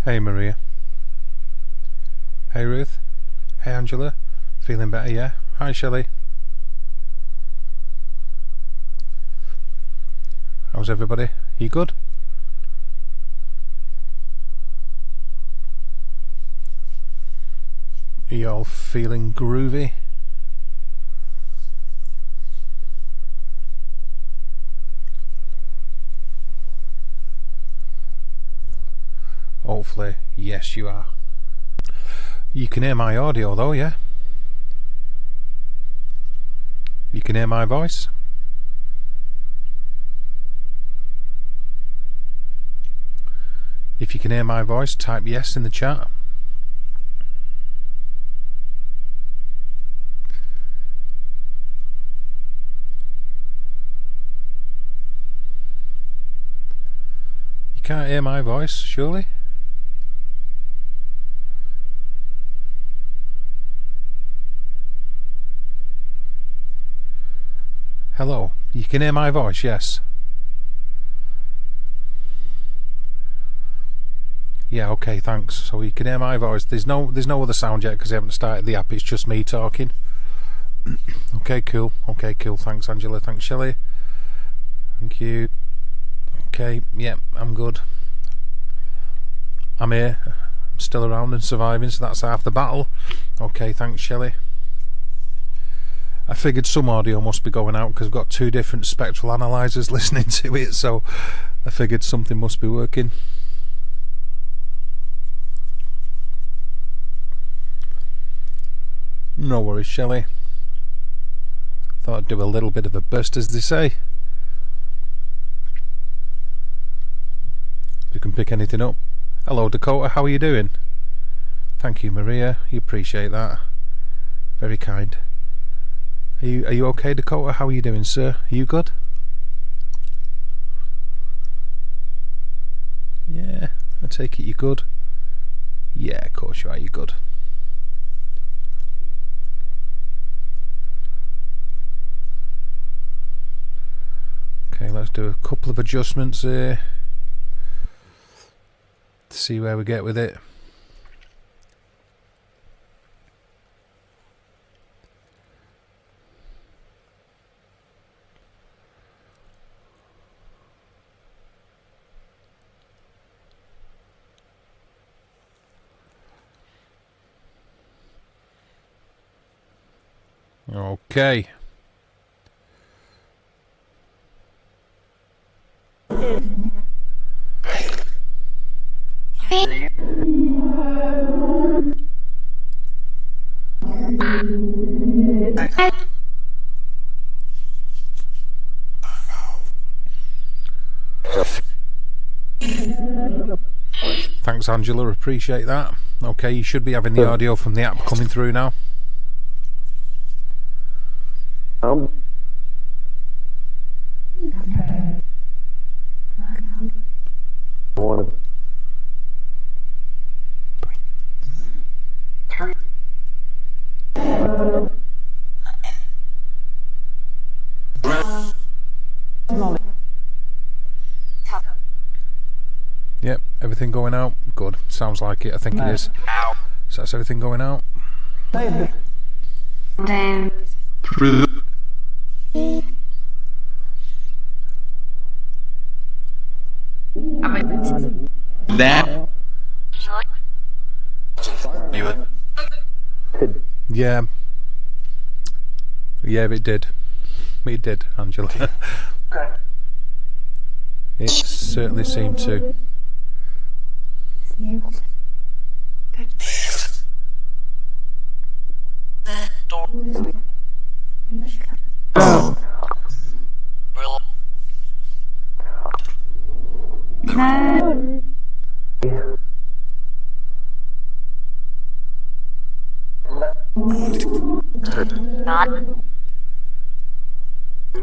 Hey Maria. Hey Ruth. Hey Angela. Feeling better, yeah? Hi Shelley. How's everybody? You good? Are you all feeling groovy? Hopefully, yes you are. You can hear my audio though, yeah? You can hear my voice? If you can hear my voice, type yes in the chat. You can't hear my voice, surely? Hello, you can hear my voice, yes? Yeah, okay, thanks. So you can hear my voice. There's no other sound yet because I haven't started the app. It's just me talking. Okay, cool. Okay, cool. Thanks, Angela. Thanks, Shelley. Thank you. Okay, yeah, I'm good. I'm here. I'm still around and surviving, so that's half the battle. Okay, thanks, Shelley. I figured some audio must be going out because I've got two different spectral analyzers listening to it, so I figured something must be working. No worries, Shelley. Thought I'd do a little bit of a burst, as they say. You can pick anything up. Hello, Dakota. How are you doing? Thank you, Maria. You appreciate that. Very kind. Are you okay, Dakota? How are you doing, sir? Are you good? Yeah, I take it you're good. Yeah, of course you are. You're good. Okay, let's do a couple of adjustments here to see where we get with it. Okay. Thanks, Angela. Appreciate that. Okay, you should be having the audio from the app coming through now. Yep, everything going out? Good. Sounds like it. I think it is. So that's everything going out. That Yeah. Yeah, it did. It did, Angela. It certainly seemed to.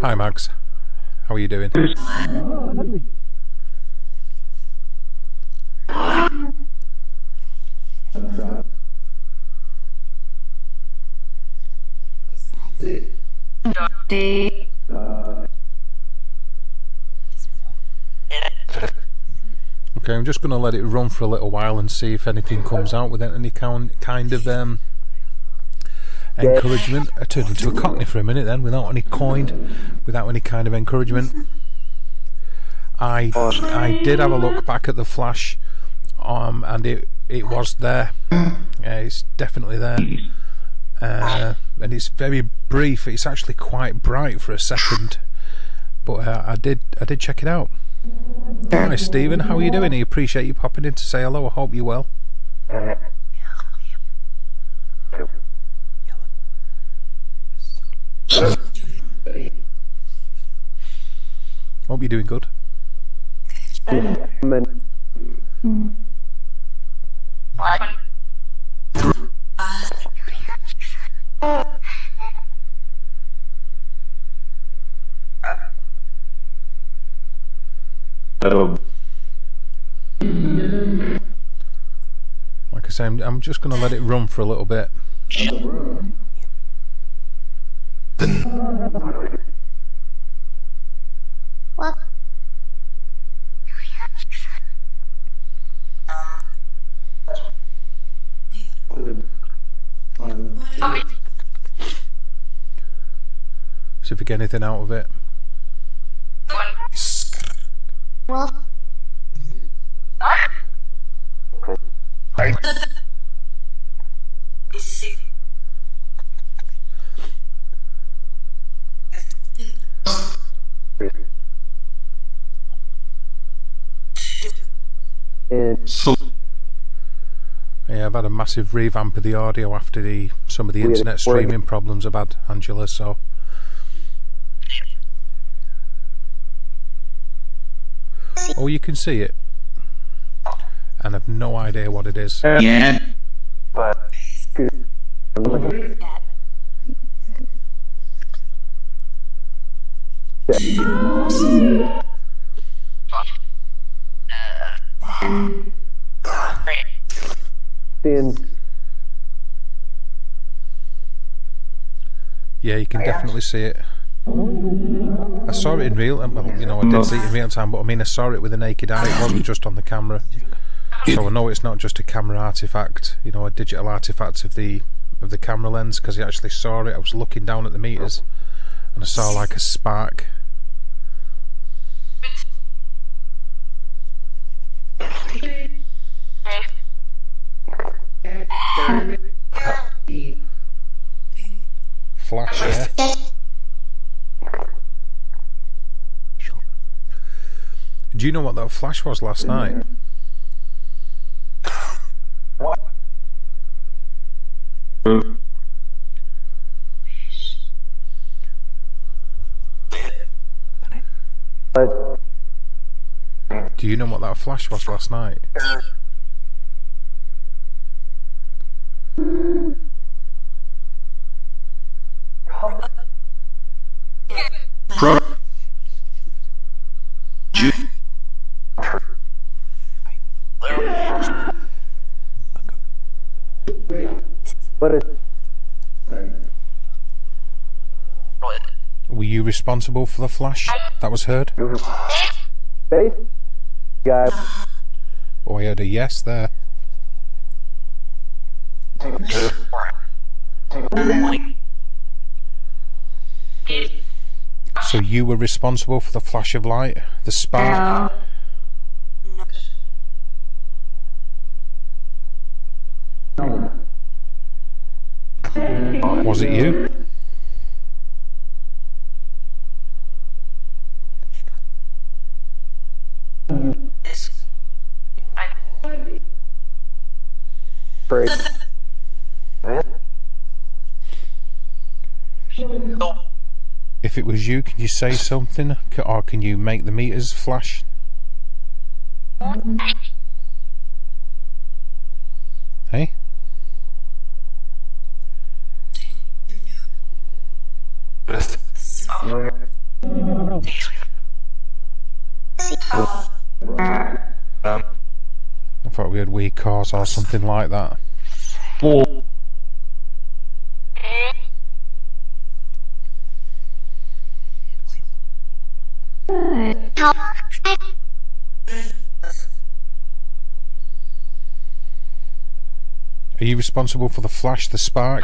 Hi Max, how are you doing? Okay. I'm just going to let it run for a little while and see if anything comes out with any kind of encouragement. I turned into a cockney for a minute then, without any kind of encouragement. I did have a look back at the flash, and it was there. It's definitely there, and it's very brief. It's actually quite bright for a second, but I did check it out. Hi Stephen, how are you doing? I appreciate you popping in to say hello. I hope you're well. Hope you're doing good. Like I say, I'm just going to let it run for a little bit. What? See if we get anything out of it. Well. Yeah, I've had a massive revamp of the audio after some of the internet streaming problems I've had, Angela, so oh, you can see it, and I've no idea what it is. Yeah. But yeah, you can definitely see it. I saw it in real, well, you know, I did see it in real time, but I mean, I saw it with a naked eye. It wasn't just on the camera, so I know it's not just a camera artifact, you know, a digital artifact of the camera lens, because I actually saw it. I was looking down at the meters, and I saw like a spark. Flash, yeah. Do you know what that flash was last night? what? But Do you know what that flash was last night? Pro. but it's Were you responsible for the flash that was heard? space guy. Oh, I heard a yes there. So you were responsible for the flash of light, the spark? Was it you? Break. If it was you, can you say something? Or can you make the meters flash? Hey? I thought we had weak cause or something like that. Are you responsible for the flash, the spark?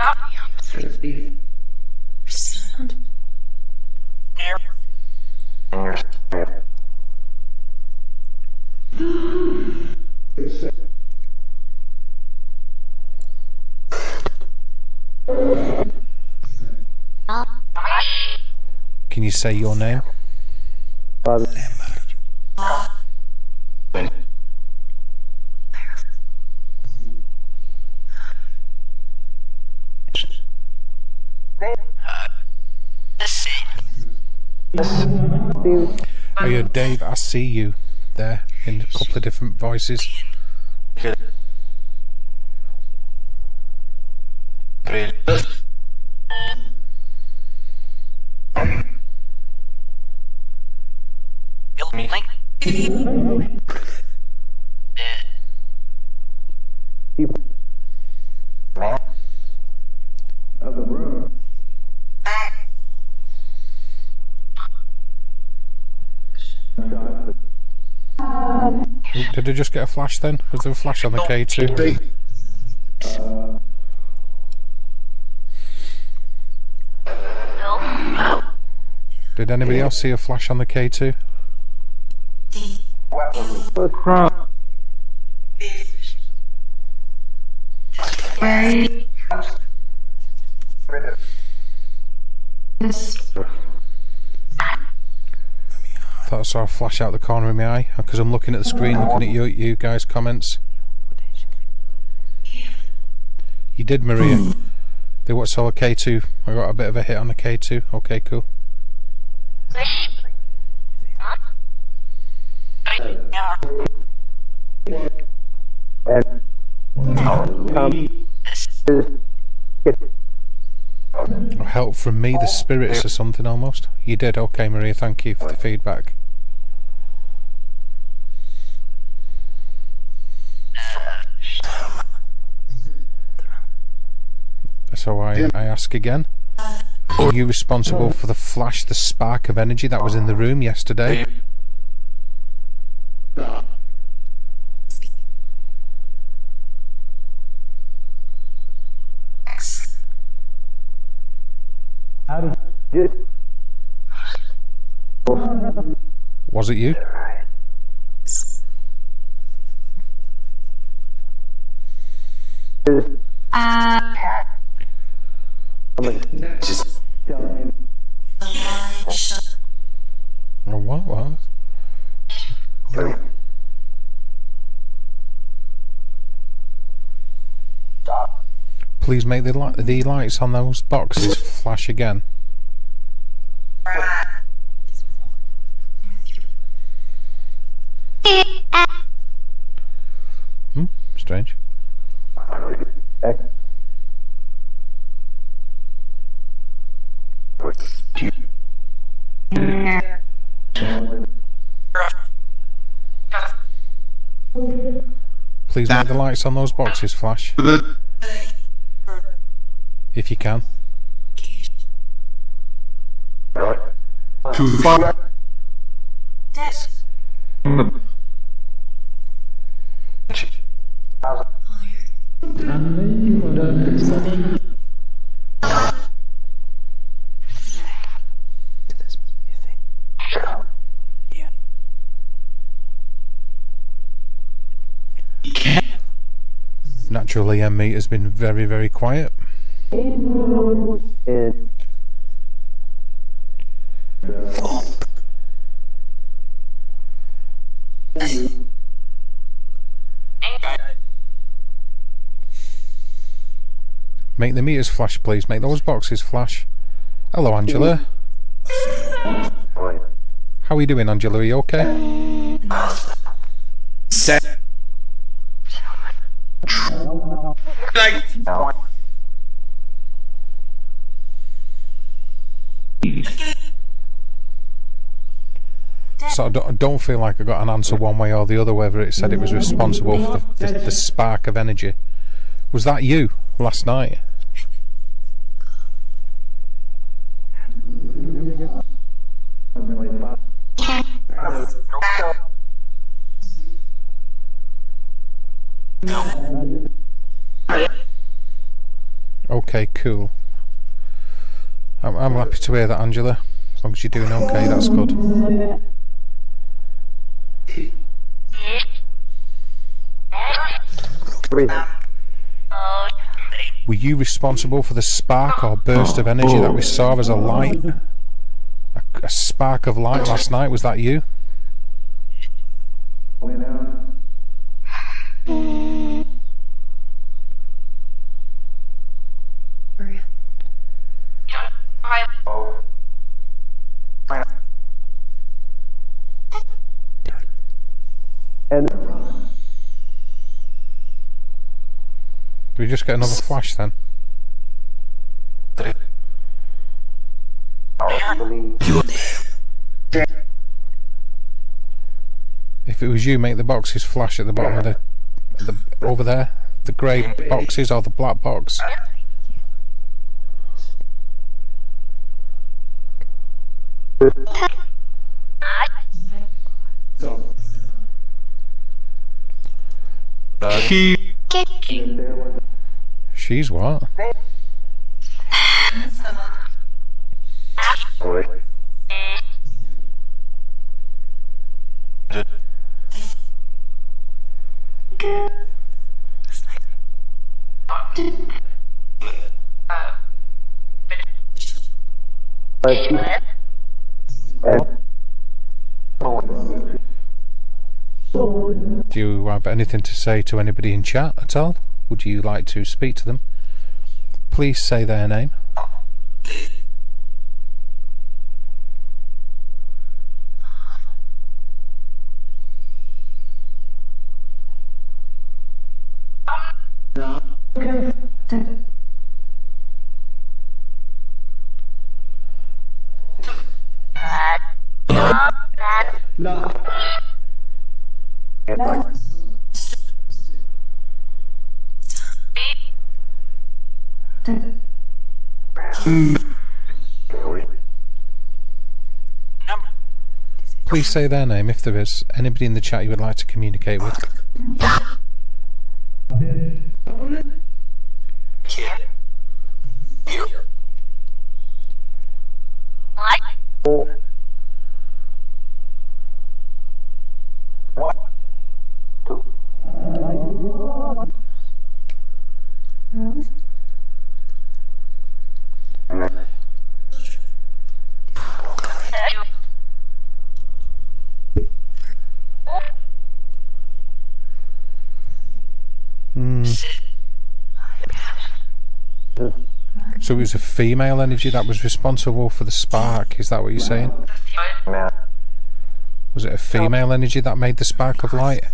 Can you say your name? Father. Oh yeah, Dave, I see you there in a couple of different voices. Did I just get a flash then? Was there a flash on the K2? Did anybody else see a flash on the K2? Thought I saw a flash out the corner of my eye because I'm looking at the screen, looking at you guys' comments. You did, Maria. They what saw a K2. I got a bit of a hit on the K2. Okay, cool. Help from me, the spirits or something almost. You did, okay, Maria. Thank you for the feedback. So I ask again, are you responsible for the flash, the spark of energy that was in the room yesterday? Was it you? Oh, what? Please make the lights on those boxes flash again. Strange. Please make the lights on those boxes flash. If you can. To the fire. Naturally, M-Meat has been very, very quiet. Make the meters flash, please. Make those boxes flash. Hello, Angela. How are you doing, Angela? Are you okay? Set. So I don't feel like I got an answer one way or the other whether it said it was responsible for the spark of energy. Was that you last night? No. Okay, cool. I'm happy to hear that, Angela. As long as you're doing okay, that's good. Were you responsible for the spark or burst of energy that we saw as a light? A spark of light last night, was that you? And Did we just get another flash then? If it was you, make the boxes flash at the bottom of the over there, the grey boxes or the black box. She's what? Do you have anything to say to anybody in chat at all? Would you like to speak to them? Please say their name. Please say their name if there is anybody in the chat you would like to communicate with. So it was a female energy that was responsible for the spark, is that what you're saying? Was it a female energy that made the spark of light?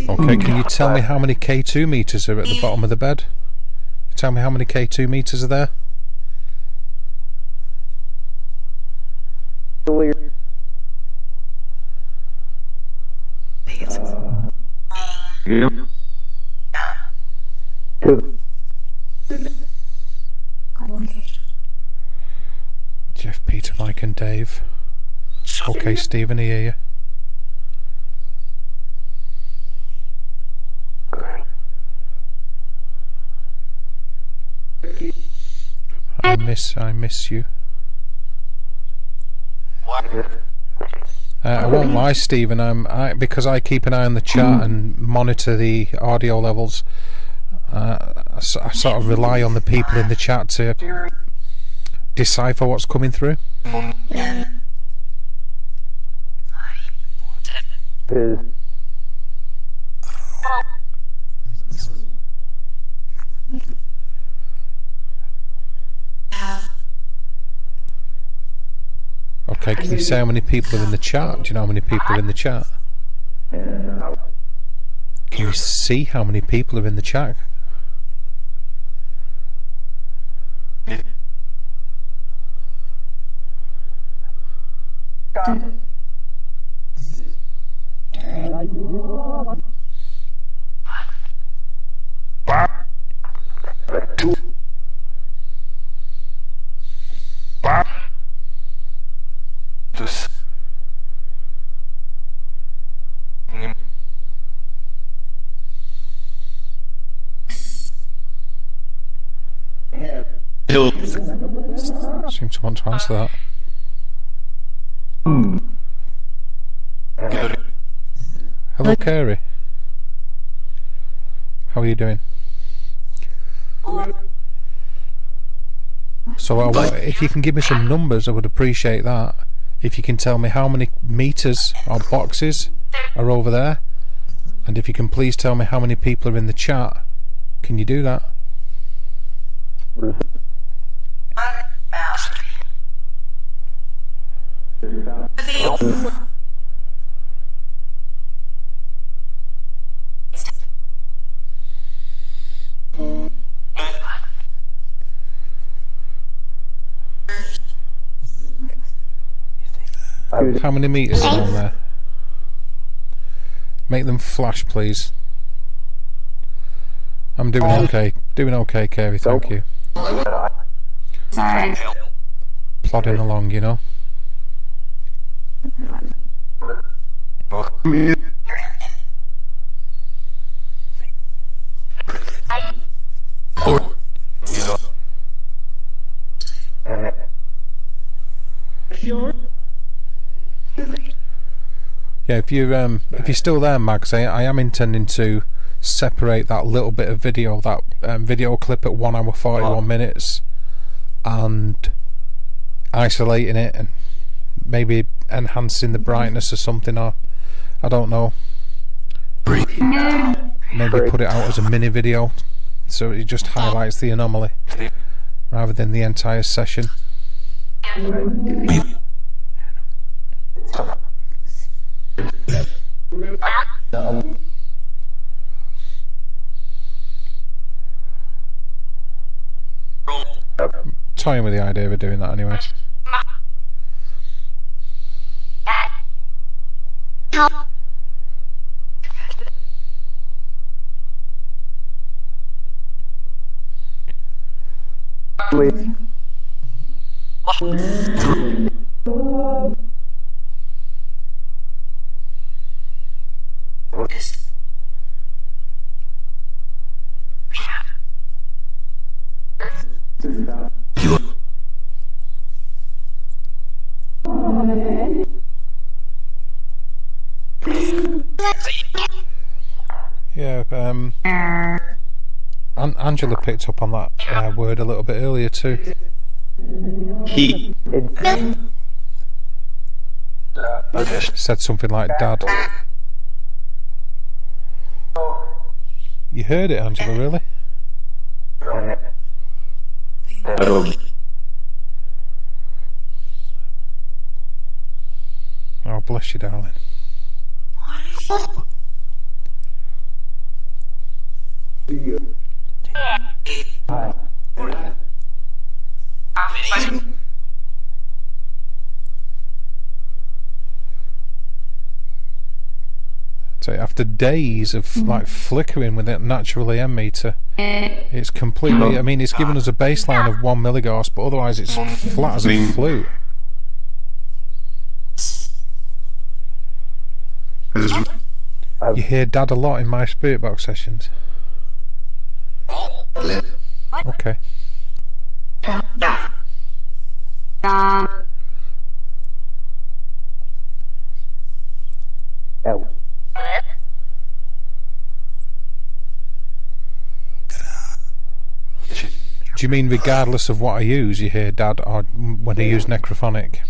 Okay, can you tell me how many K2 meters are at the bottom of the bed? Tell me how many K2 meters are there? Jeff, Peter, Mike and Dave. Okay, Stephen, I hear you. I miss you. I won't lie, Stephen. Because I keep an eye on the chat and monitor the audio levels. I sort of rely on the people in the chat to decipher what's coming through. Okay, can you say how many people are in the chat? Do you know how many people are in the chat? Can you see how many people are in the chat? Seem to want to answer that. Hello, Carey. How are you doing? So if you can give me some numbers, I would appreciate that. If you can tell me how many meters or boxes are over there, and if you can please tell me how many people are in the chat. Can you do that? How many meters are on there? Make them flash, please. I'm doing okay. Doing okay, Carey, thank you. Sorry. Plodding along, you know. Yeah, if you're still there, Mags, I am intending to separate that little bit of video, that video clip at 1 hour 41 minutes, and isolating it and maybe enhancing the brightness or something, or I don't know. Maybe put it out as a mini video so it just highlights the anomaly rather than the entire session. Toying with the idea of doing that anyway. Yeah, Angela picked up on that word a little bit earlier too. He. Said something like "Dad." You heard it, Angela, really? Oh, bless you, darling. So after days of like flickering with that natural EM meter, it's completely, I mean, it's given us a baseline of 1 milligauss, but otherwise it's flat as a flute. You hear Dad a lot in my Spirit Box sessions. Okay. Do you mean regardless of what I use, you hear Dad, or when I use Necrophonic?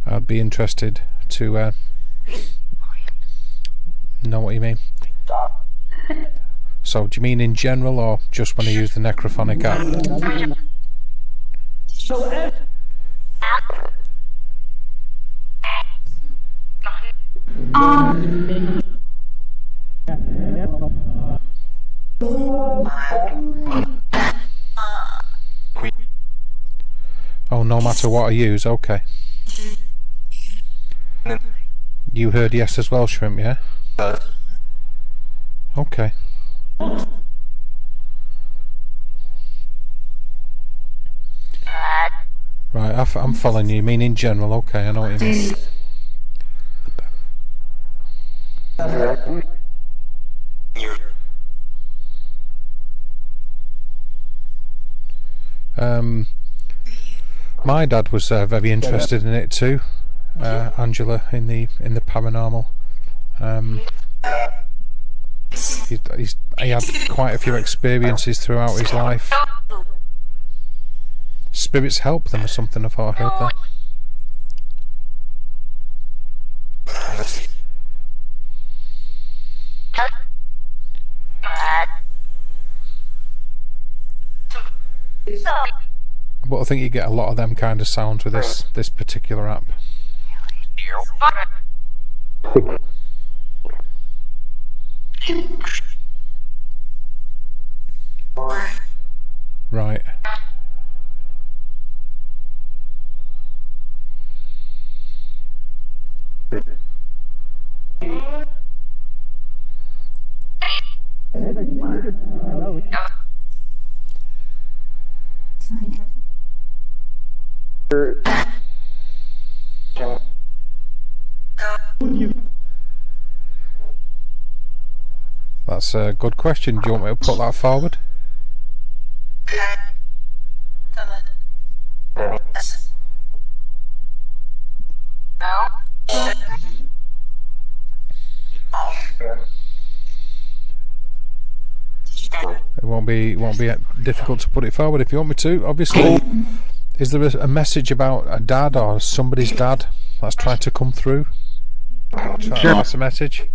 I'd be interested to know what you mean. So, do you mean in general, or just when I use the Necrophonic app? Oh, no matter what I use, okay. You heard yes as well, Shrimp, yeah? Okay. Right, I'm following you. You mean in general? Okay, I know what you mean. My dad was very interested in it too. Angela, in the paranormal. He had quite a few experiences throughout his life. Spirits help them or something, I thought I heard that. But I think you get a lot of them kind of sounds with this particular app. Right. That's a good question. Do you want me to put that forward? It won't be difficult to put it forward if you want me to. Obviously, is there a message about a dad or somebody's dad that's trying to come through? Try to pass a message.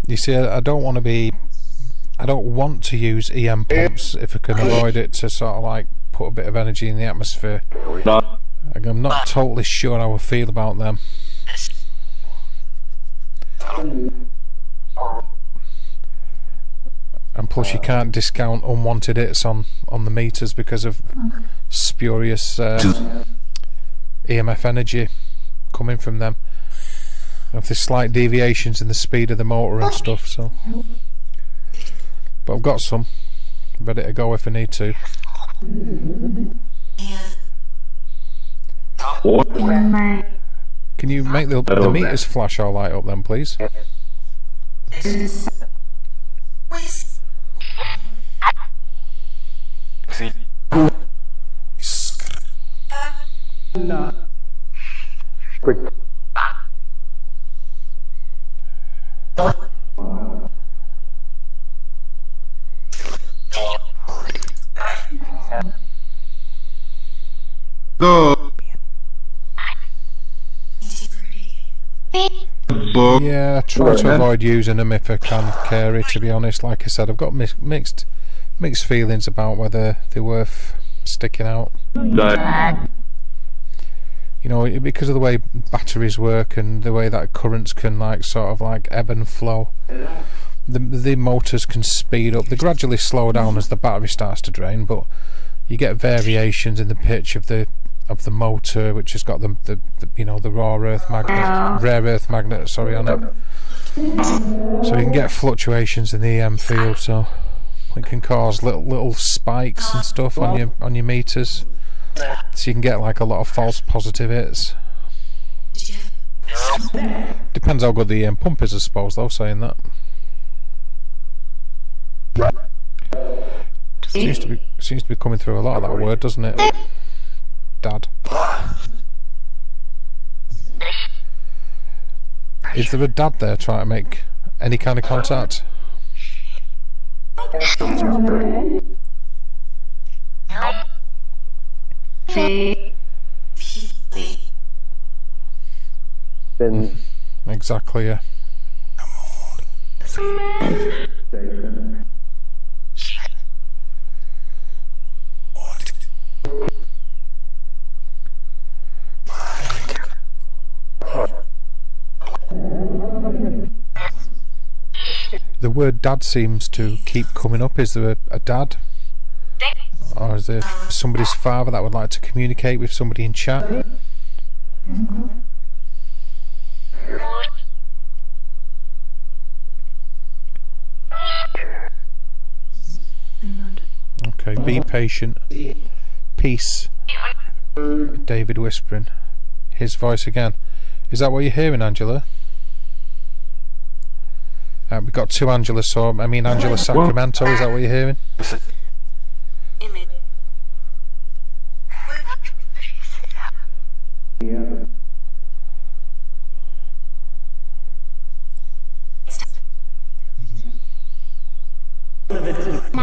You see, I don't want to use EM pumps if I can avoid it, to sort of like put a bit of energy in the atmosphere. I'm not totally sure how I feel about them. And plus you can't discount unwanted hits on the meters because of spurious EMF energy coming from them. If there's slight deviations in the speed of the motor and stuff, so. But I've got some ready to go if I need to. Can you make the meters flash or light up then, please? Yeah, try to avoid using them if I can, Carey, to be honest. Like I said, I've got mixed feelings about whether they're worth sticking out. You know, because of the way batteries work and the way that currents can like sort of like ebb and flow. The motors can speed up. They gradually slow down as the battery starts to drain, but you get variations in the pitch of the motor, which has got the rare earth magnet on it. So you can get fluctuations in the EM field, so it can cause little spikes and stuff on your meters. So you can get like a lot of false positive hits. Depends how good the EM pump is, I suppose, though, saying that. Seems to be coming through a lot of that word, doesn't it? Dad. Is there a dad there trying to make any kind of contact? Then Exactly, yeah. The word dad seems to keep coming up. Is there a dad? Or is there somebody's father that would like to communicate with somebody in chat? Okay, be patient. Peace. David whispering. His voice again. Is that what you're hearing, Angela? We've got two Angelas, so I mean Angela Sacramento, is that what you're hearing? Yeah,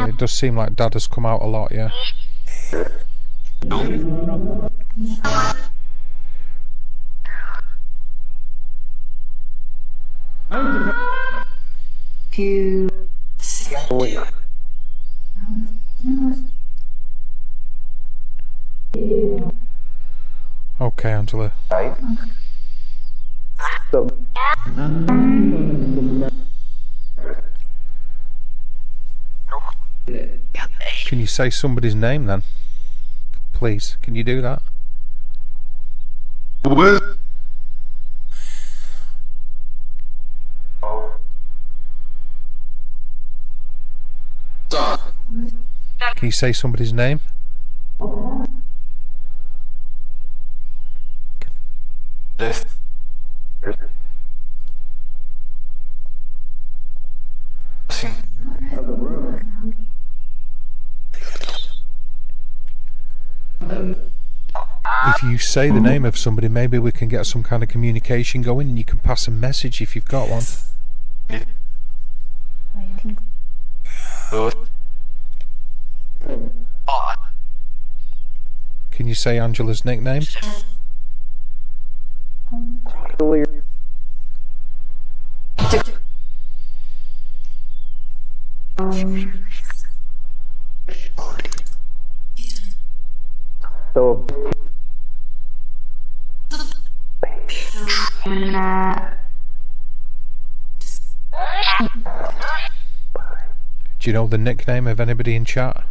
it does seem like Dad has come out a lot, yeah. Okay, Angela. so Can you say somebody's name then? Please, can you do that? Can you say somebody's name? If you say the name of somebody, maybe we can get some kind of communication going and you can pass a message if you've got one. Can you say Angela's nickname? clear. So Do you know the nickname of anybody in chat?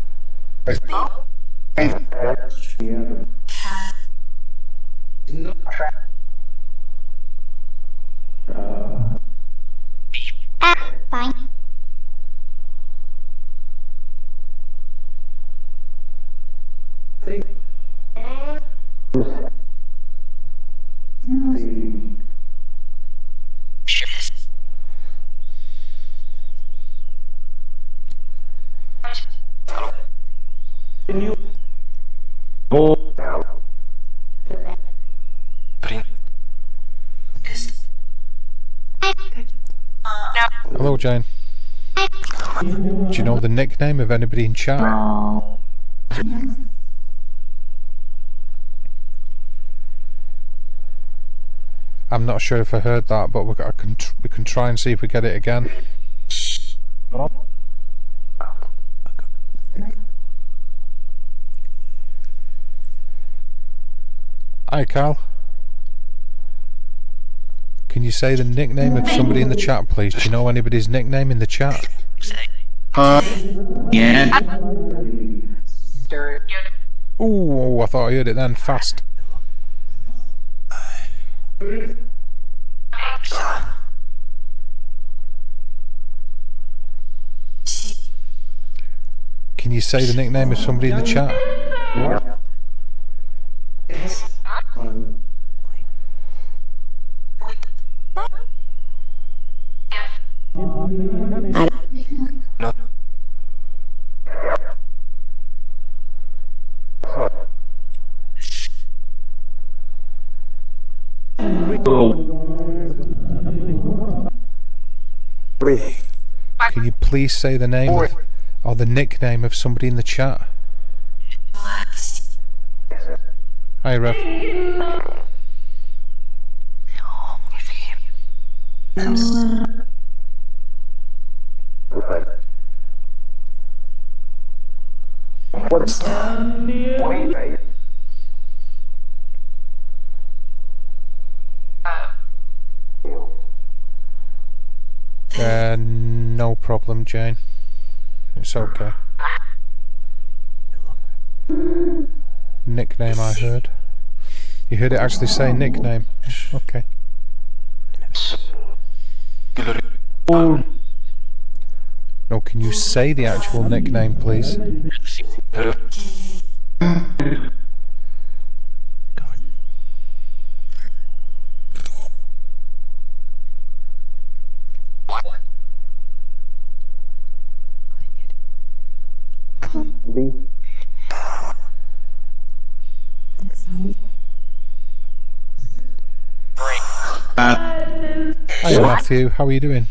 Fine. Hello, Jane. Do you know the nickname of anybody in chat? I'm not sure if I heard that, but we can try and see if we get it again. Hi, Carl. Can you say the nickname of somebody in the chat, please? Do you know anybody's nickname in the chat? Yeah. Ooh, I thought I heard it then. Fast. Can you say the nickname of somebody in the chat? Can you please say the name of, or the nickname of somebody in the chat? Hi, Rev. What's No problem, Jane. It's okay. Nickname, I heard. You heard it actually say nickname. Okay. No, can you say the actual nickname, please? B? Hi, Matthew. How are you doing?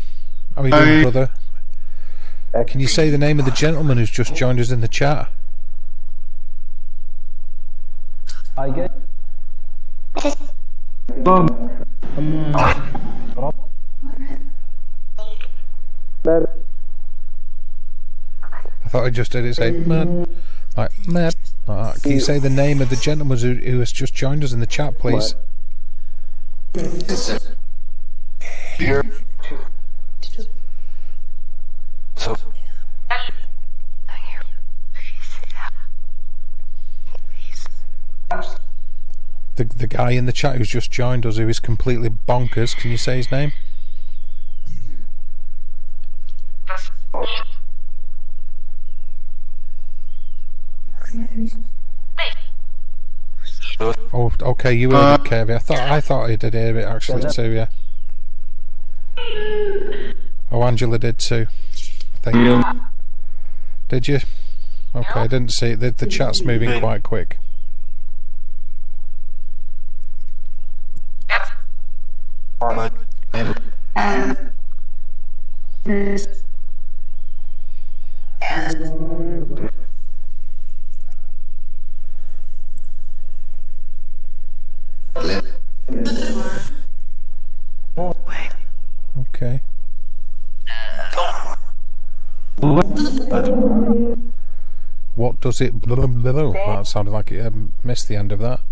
How are you doing, brother? Can you say the name of the gentleman who's just joined us in the chat? I get. I thought I just did it say Matt. Like Matt. Like that. Can you say the name of the gentleman who has just joined us in the chat, please? The guy in the chat who's just joined us, who is completely bonkers. Can you say his name? Oh, okay, you heard it, Kirby. I thought I did hear it actually too. Yeah. Oh, Angela did too. I think. Did you? Okay, I didn't see it. The chat's moving quite quick. Okay. What does it? That sounded like it missed the end of that.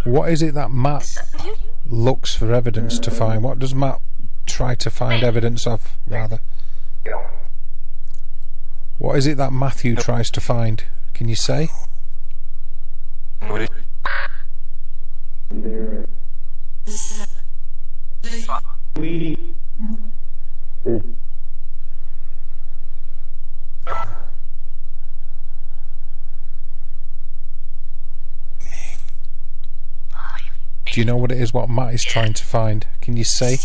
What is it that Matt looks for evidence to find? What does Matt try to find evidence of, rather? What is it that Matthew tries to find? Can you say? Do you know what it is, what Matt is trying to find? Can you say?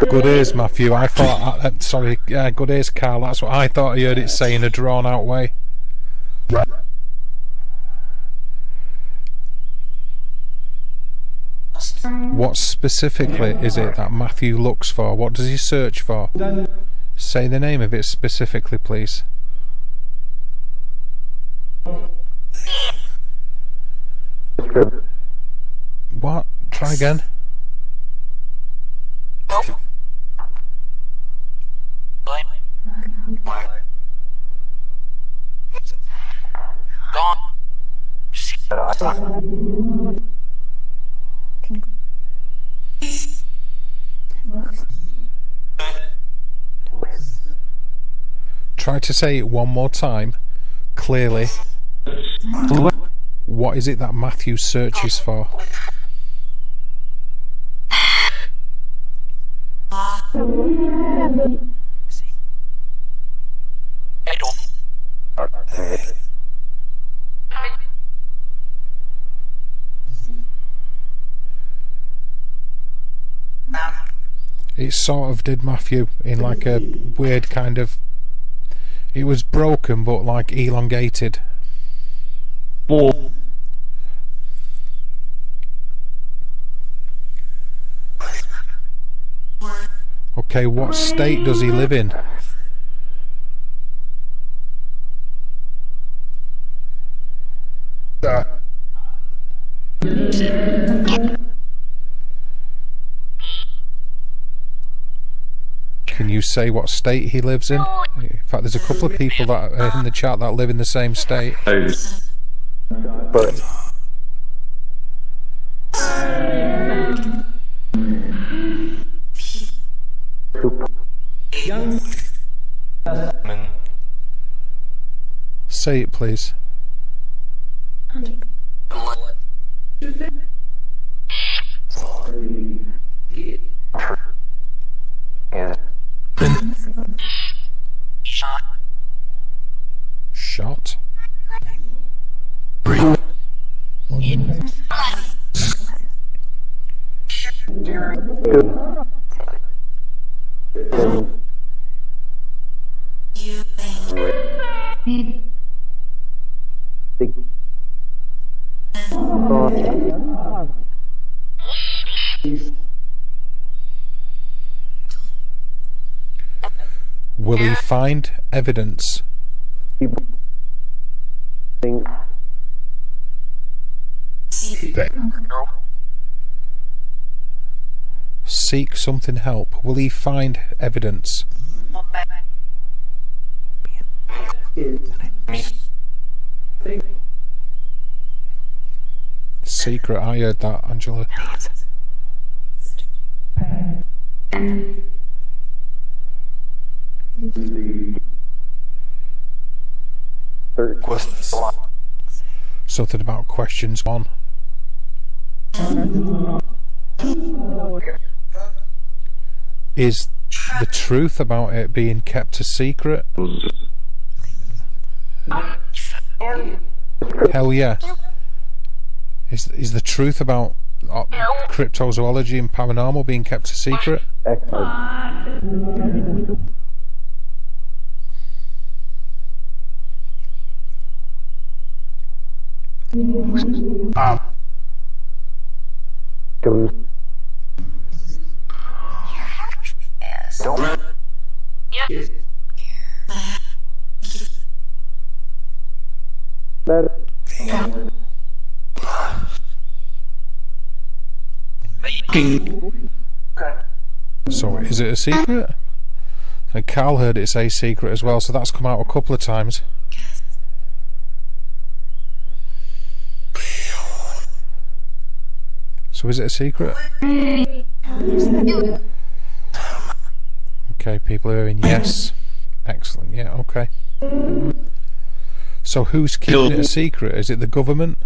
Good ears, Matthew. I thought. Sorry, good ears, Carl. That's what I thought I heard it say in a drawn-out way. What specifically is it that Matthew looks for? What does he search for? Say the name of it specifically, please. What? Try again. Try to say it one more time, clearly. What is it that Matthew searches for? It sort of did, Matthew, in like a weird kind of... It was broken but like elongated. Okay, what state does he live in? Can you say what state he lives in? In fact, there's a couple of people that are in the chat that live in the same state. But Say it, please. Shot? Will he find evidence? Seek something help. Will he find evidence? Secret, I heard that, Angela. Something about questions on. Is the truth about it being kept a secret? Hell yeah. Is the truth about cryptozoology and paranormal being kept a secret? So is it a secret? And Carl heard it say secret as well, so that's come out a couple of times. So is it a secret? Okay, people are hearing yes. Excellent, yeah, okay. So who's keeping it a secret? Is it the government?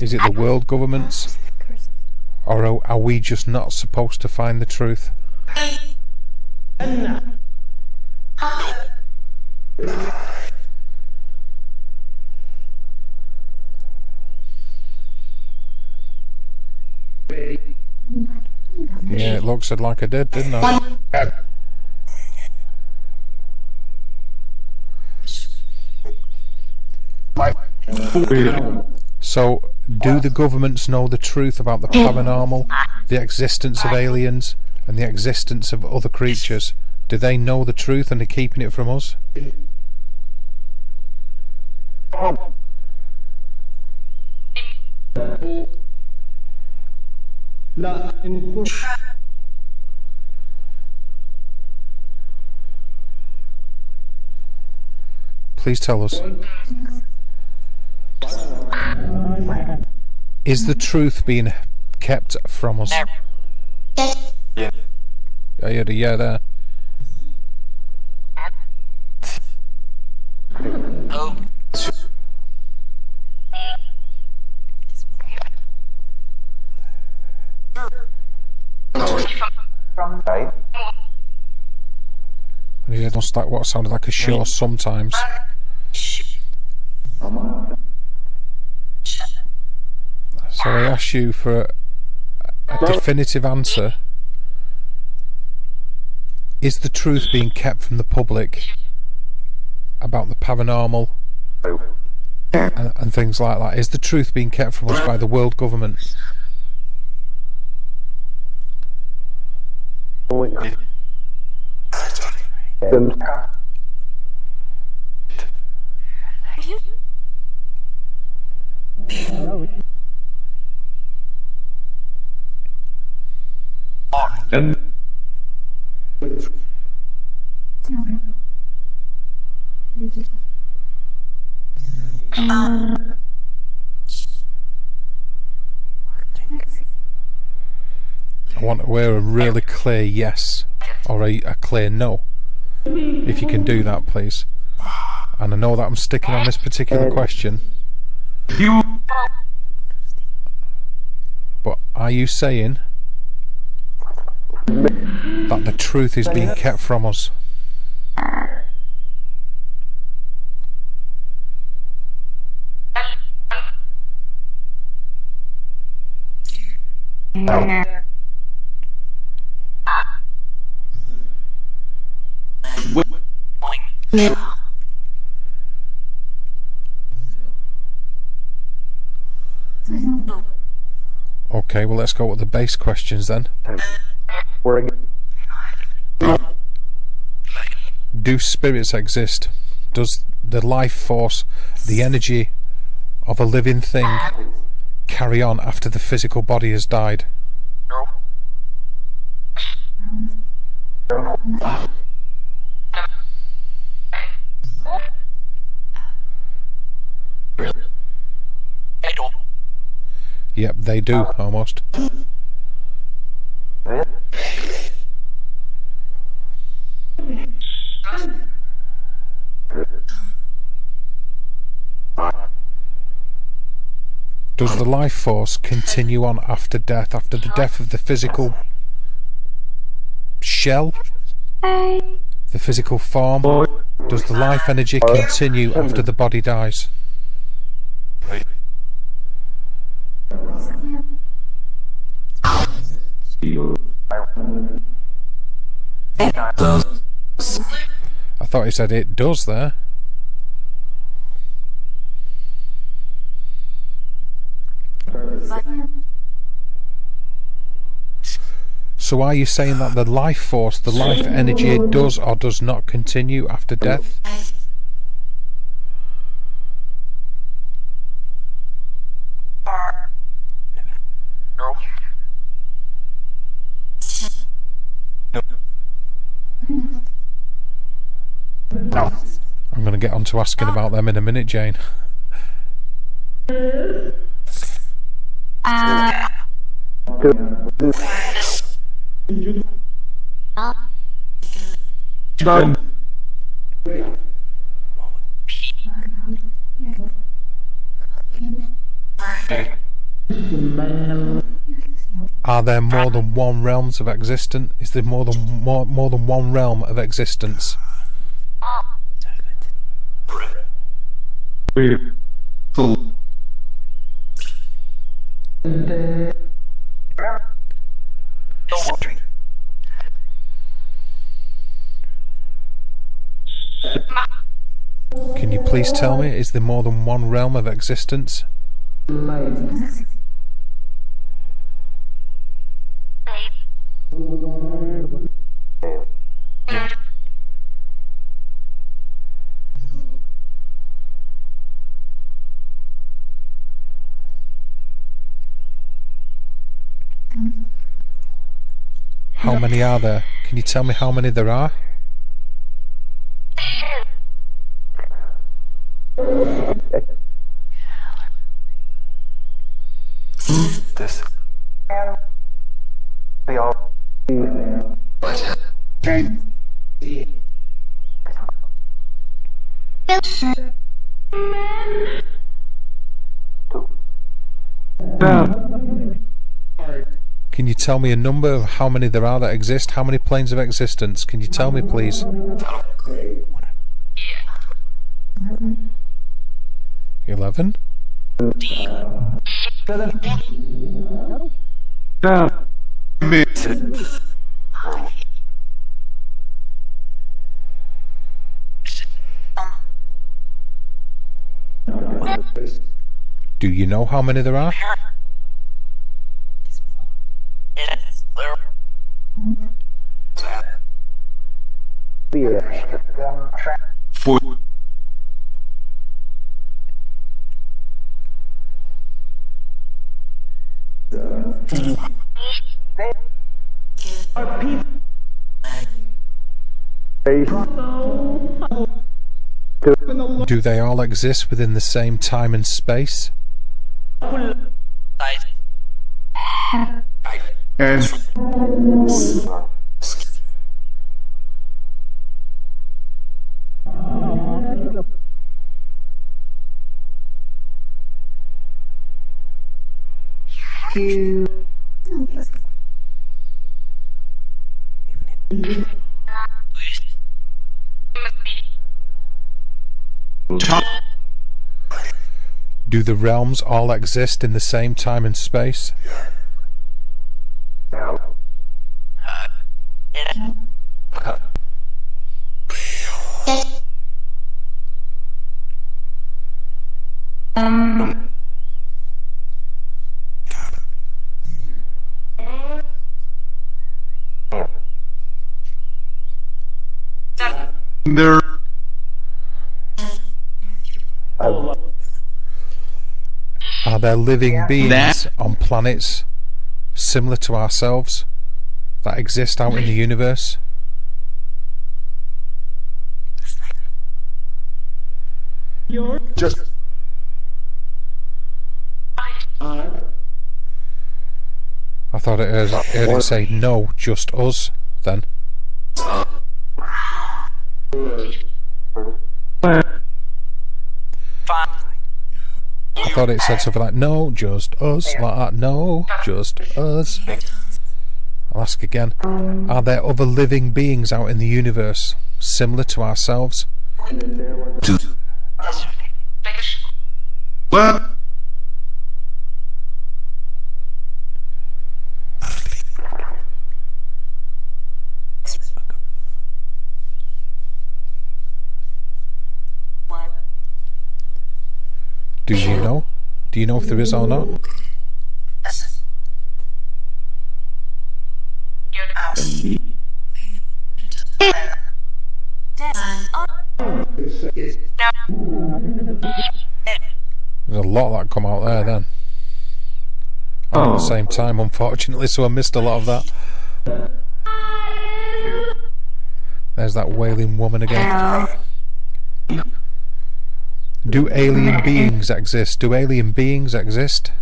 Is it the world governments? Or are we just not supposed to find the truth? Yeah, it looks like I did, didn't I? So, do the governments know the truth about the paranormal, the existence of aliens, and the existence of other creatures? Do they know the truth and are keeping it from us? Please tell us. Is the truth being kept from us? Yeah. I heard a yeah there. I heard almost like what sounded like a sure sometimes. So I asked you for a definitive answer. Is the truth being kept from the public about the paranormal and things like that? Is the truth being kept from us by the world government? I want to hear a really clear yes or a clear no. If you can do that, please. And I know that I'm sticking on this particular question. But are you saying that the truth is being kept from us? Okay, well, let's go with the base questions then. Do spirits exist? Does the life force, the energy of a living thing, carry on after the physical body has died? Yep, they do, almost. Does the life force continue on after death, after the death of the physical shell? The physical form? Does the life energy continue after the body dies? I thought he said it does there. So are you saying that the life force, the life energy, does or does not continue after death? I'm going to get on to asking about them in a minute, Jane. Are there more than one realms of existence? Is there more than one realm of existence? Can you please tell me, is there more than one realm of existence? How many are there? Can you tell me how many there are? This. Can you tell me a number of how many there are that exist? How many planes of existence? Can you tell me, please? 11? Do you know how many there are? Do they all exist within the same time and space? Do the realms all exist in the same time and space? There. Are there living beings on planets similar to ourselves that exist out in the universe? Just. I thought it heard it say no, just us then. I thought it said something like no, just us, like that. No, just us. I'll ask again. Are there other living beings out in the universe similar to ourselves? What? Do you know? Do you know if there is or not? There's a lot that come out there then. All at the same time, unfortunately, so I missed a lot of that. There's that wailing woman again. Do alien beings exist? Do alien beings exist?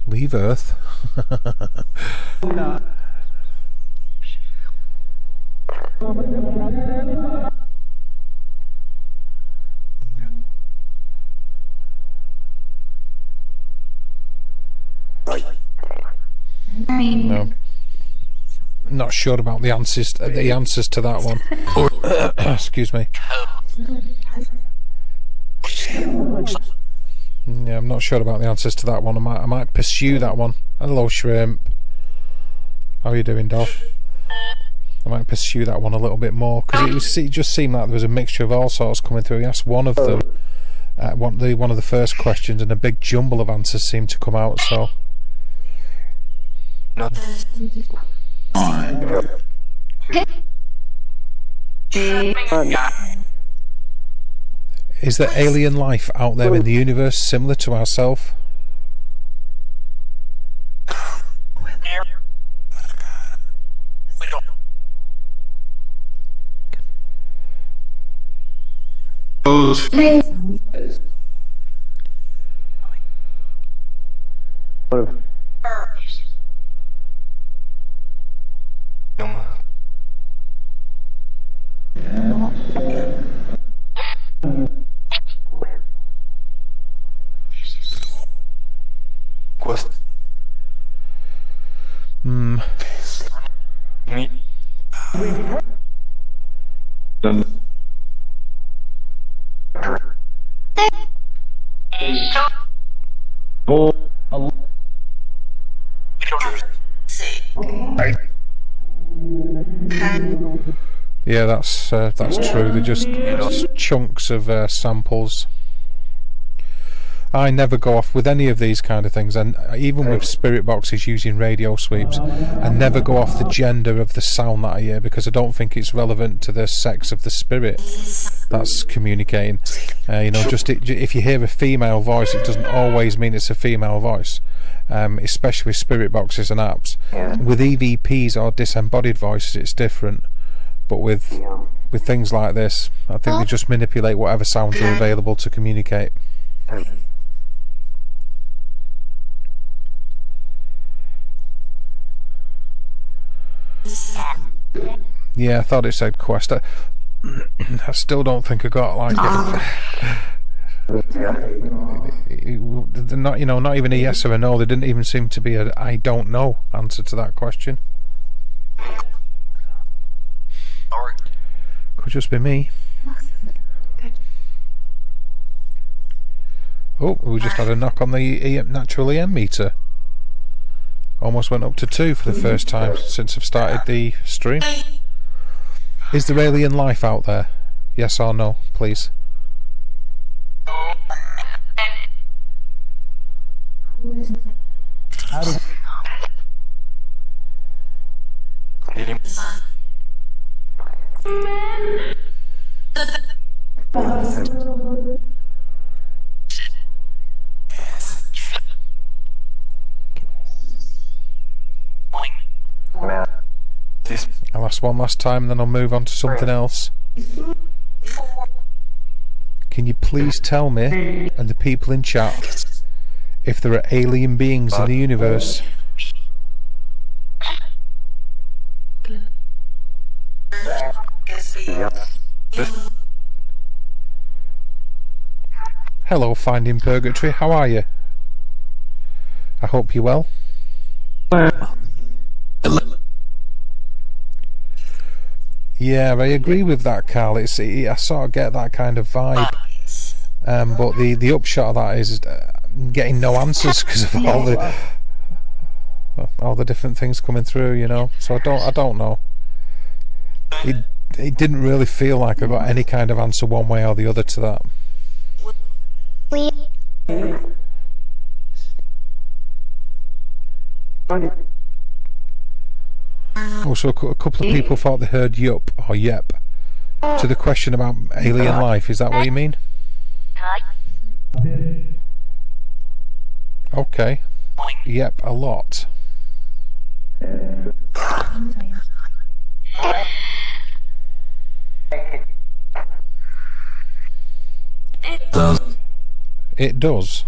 Leave Earth? No. Not sure about the answers to that one. Excuse me. Yeah, I'm not sure about the answers to that one. I might pursue that one. Hello, Shrimp. How are you doing, doll? I might pursue that one a little bit more because it just seemed like there was a mixture of all sorts coming through. He asked one of them, one of the first questions, and a big jumble of answers seemed to come out. So. Is there alien life out there in the universe similar to ourselves? Yeah, that's true. They're just chunks of samples. I never go off with any of these kind of things, and even with spirit boxes using radio sweeps, I never go off the gender of the sound that I hear, because I don't think it's relevant to the sex of the spirit that's communicating. Just if you hear a female voice, it doesn't always mean it's a female voice, especially with spirit boxes and apps. With EVPs or disembodied voices, it's different, but with things like this, I think they just manipulate whatever sounds are available to communicate. Yeah, I thought it said Quest. I still don't think I got like it. Not even a yes or a no. There didn't even seem to be a I don't know answer to that question. Could just be me. Oh, we just had a knock on the natural EM meter. Almost went up to 2 for the first time since I've started the stream. Is there alien life out there? Yes or no, please? I'll ask one last time, then I'll move on to something else. Can you please tell me and the people in chat if there are alien beings in the universe? Hello, Finding Purgatory, how are you? I hope you're well. Yeah, I agree with that, Carl. I sort of get that kind of vibe, but the upshot of that is getting no answers because of all the different things coming through, So I don't know. It didn't really feel like I got any kind of answer one way or the other to that. Also, a couple of people thought they heard yup or yep to the question about alien life. Is that what you mean? Okay. Yep, a lot. It does.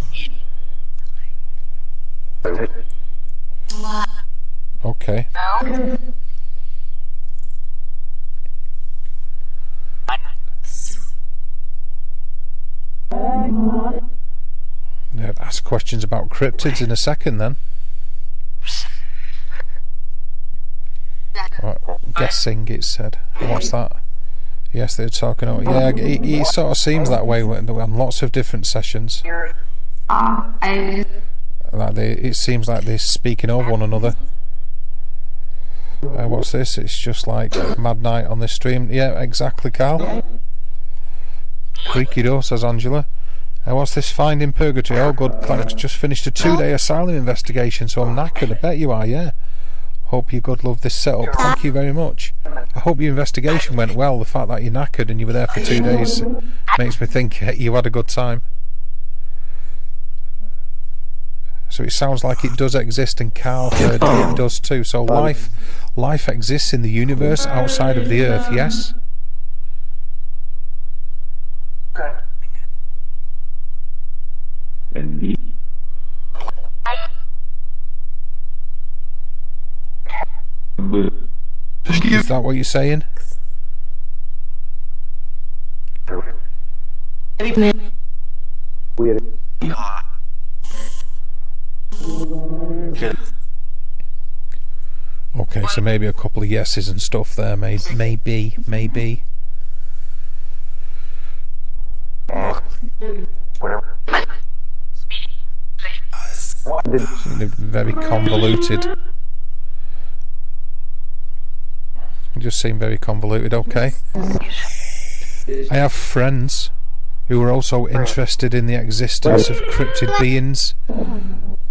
Okay. Yeah, ask questions about cryptids in a second then. Right, guessing it said. What's that? Yes, they're talking about. Yeah, it sort of seems that way on lots of different sessions. It seems like they're speaking over one another. What's this? It's just like Mad Night on this stream. Yeah, exactly, Carl. Creaky door, says Angela. What's this Finding Purgatory? Oh, good, thanks. Just finished a 2-day asylum investigation, so I'm knackered. I bet you are, yeah. Hope you God love this setup. Thank you very much. I hope your investigation went well. The fact that you're knackered and you were there for 2 days makes me think you had a good time. So it sounds like it does exist, and Carl heard it does too. So life exists in the universe outside of the Earth, yes? Is that what you're saying? Okay, so maybe a couple of yeses and stuff there, maybe. Very convoluted. It just seemed very convoluted. Okay. I have friends who are also interested in the existence of cryptid beings,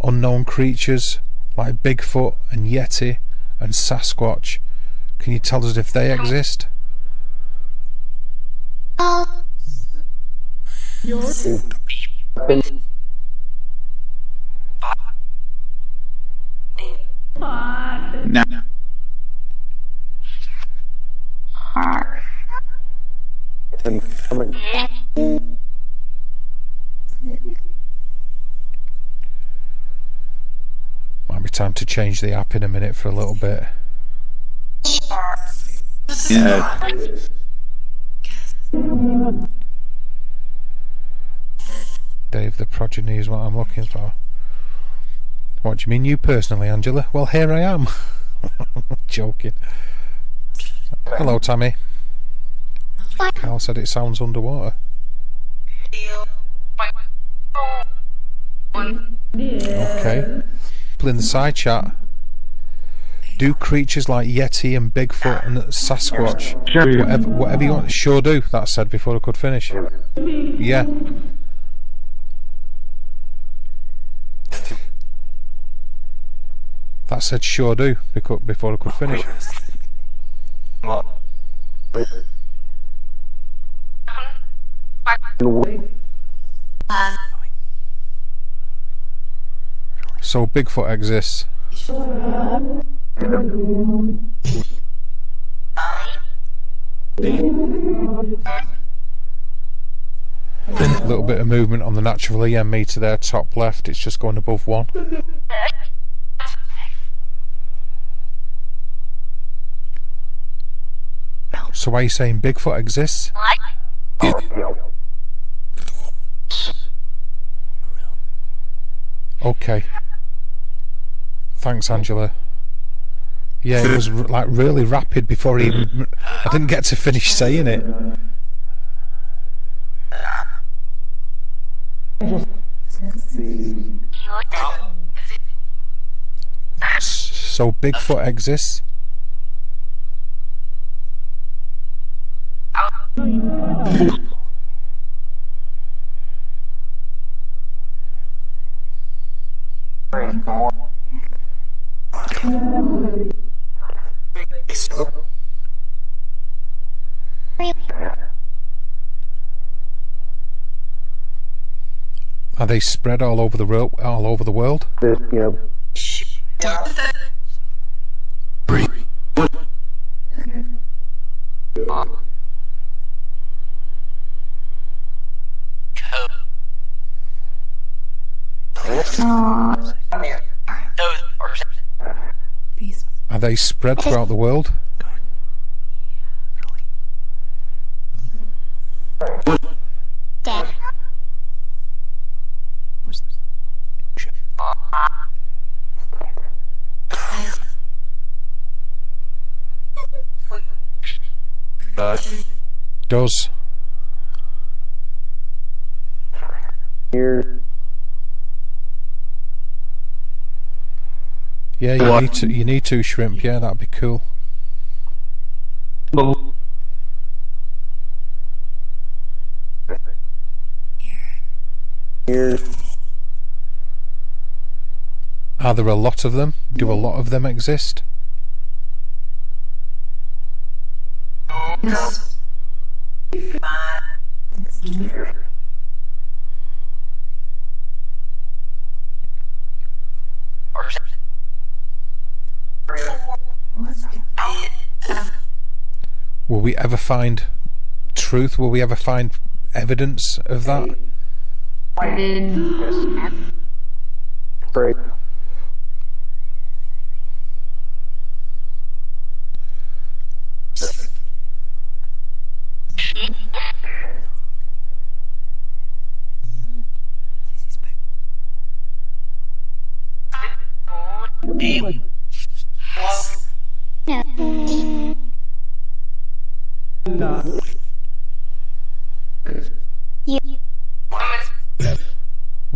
unknown creatures like Bigfoot and Yeti and Sasquatch. Can you tell us if they exist? Now, Might be time to change the app in a minute for a little bit. yeah. Dave the Progeny is what I'm looking for. What do you mean you personally, Angela? Well, here I am. Joking. Hello, Tammy. Carl said it sounds underwater. Okay. People in the side chat. Do creatures like Yeti and Bigfoot and Sasquatch, whatever you want, sure do, that said before I could finish. Yeah. That said sure do before I could finish. So Bigfoot exists. A little bit of movement on the natural EM meter there, top left, it's just going above 1. So why are you saying Bigfoot exists? Okay. Thanks, Angela. Yeah, it was like really rapid before even I didn't get to finish saying it. So Bigfoot exists? Are they spread all over the world? Are they spread throughout the world? Does. Here. Yeah, you need to shrimp. Yeah, that'd be cool. Here. Are there a lot of them? Do a lot of them exist? Will we ever find truth? Will we ever find evidence of that? Great.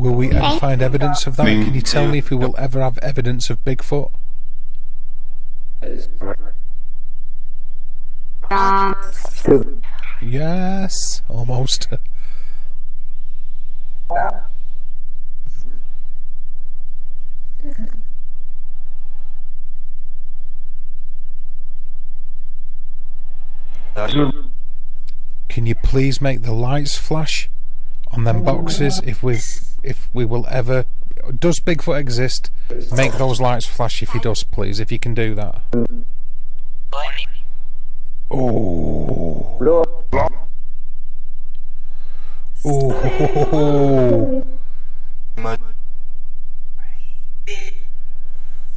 Will we ever find evidence of that? Can you tell me if we will ever have evidence of Bigfoot? Yes, almost. Can you please make the lights flash on them boxes if we will ever... Does Bigfoot exist? Make those lights flash if he does, please, if you can do that. Oh. Oh.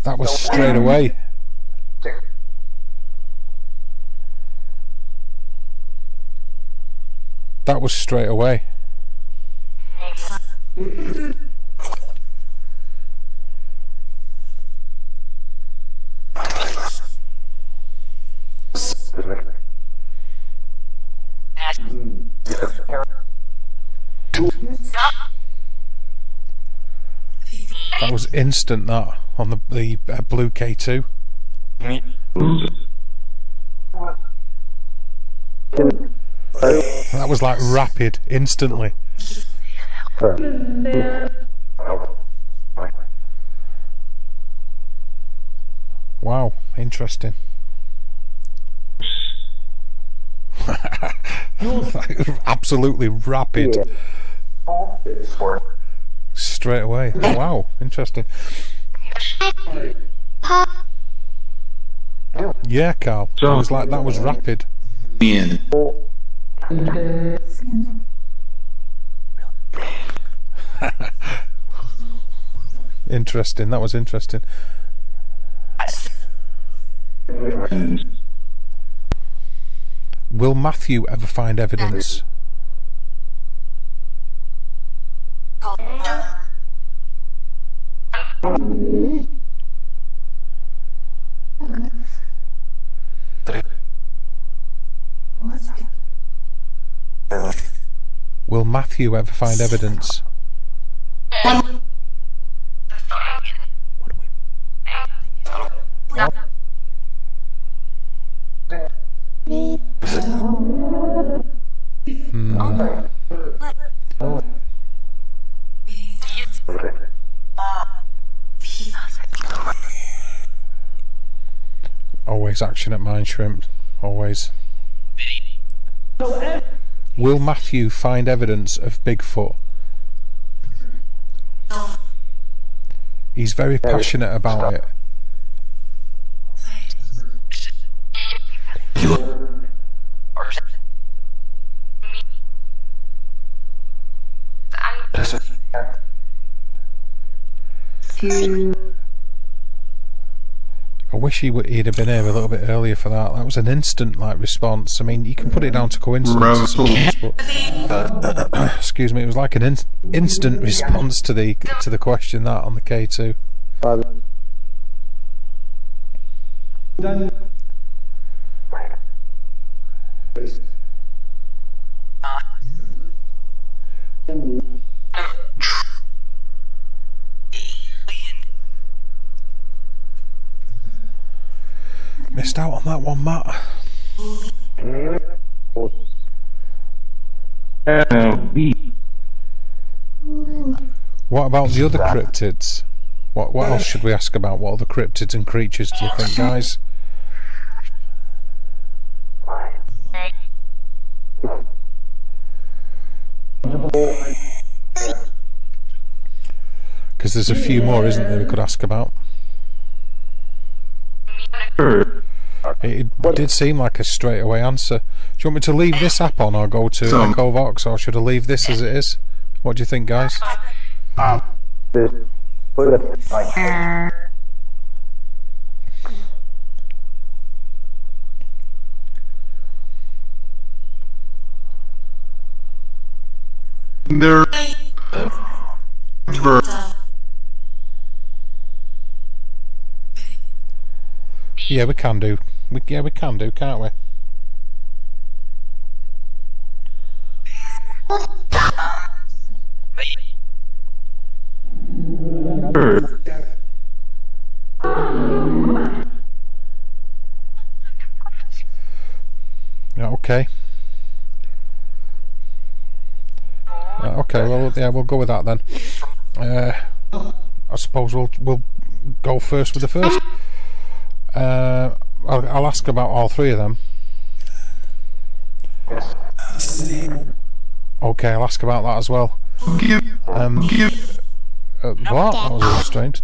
That was straight away. That was straight away. That was instant, that, on the blue K2. That was like rapid, instantly. Wow, interesting. Absolutely rapid. Straight away. Wow, interesting. Yeah, Carl. It was like that was rapid. In. Interesting. That was interesting. Will Matthew ever find evidence? Will Matthew ever find evidence? Always action at Mine Shrimp. Always. Will Matthew find evidence of Bigfoot? He's very passionate about it. I wish he'd have been here a little bit earlier for that. That was an instant response. I mean, you can put it down to coincidence, but excuse me, it was like an instant response to the question that on the K2. Missed out on that one, Matt. What about the other cryptids? What else should we ask about? What other cryptids and creatures do you think, guys? Because there's a few more, isn't there, we could ask about? It did seem like a straight away answer. Do you want me to leave this app on or go to EchoVox, or should I leave this as it is? What do you think, guys? Yeah, we can do. We can do, can't we? Yeah, okay. Okay, well, yeah, we'll go with that then. I suppose we'll go first with the first. I'll ask about all three of them. Okay, I'll ask about that as well. What? That was a little strange.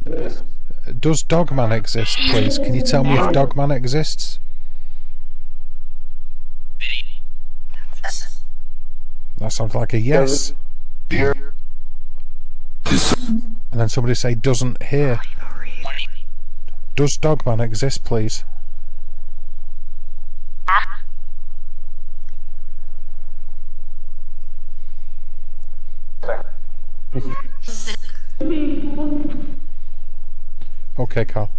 Does Dogman exist, please? Can you tell me if Dogman exists? That sounds like a yes. And then somebody say doesn't hear. Does Dogman exist, please? Okay, Carl.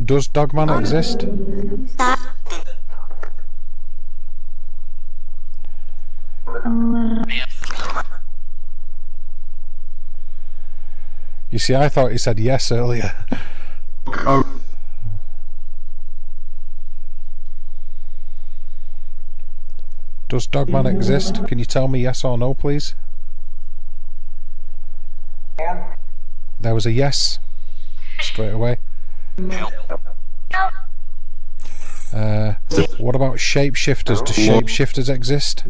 Does Dogman exist? You see, I thought you said yes earlier. Does Dogman exist? Can you tell me yes or no, please? There was a yes straight away. What about shapeshifters? Do shapeshifters exist?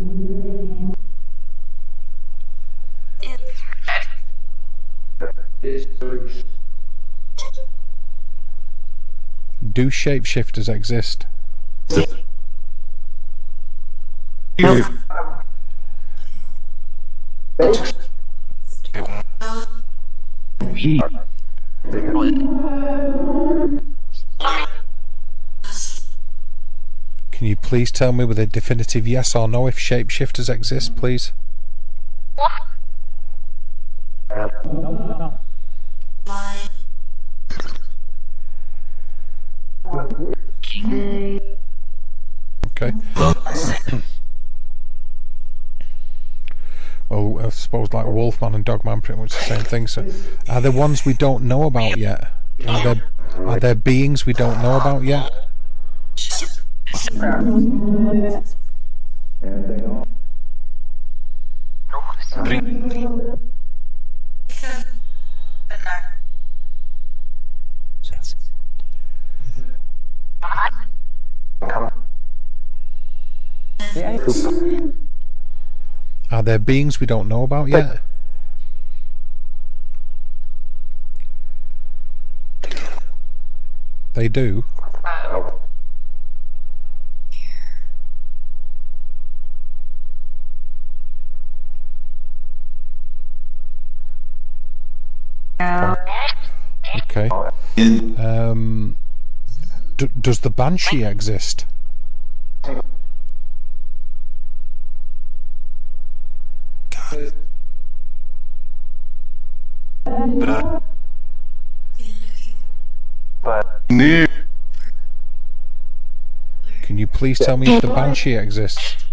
Do shapeshifters exist? Can you please tell me with a definitive yes or no if shapeshifters exist, please? Okay. Well, I suppose like Wolfman and Dogman pretty much the same thing. So, are there ones we don't know about yet? Are there beings we don't know about yet? Are there beings we don't know about yet? They do. Okay. Does the Banshee exist? Can you please tell me if the Banshee exists?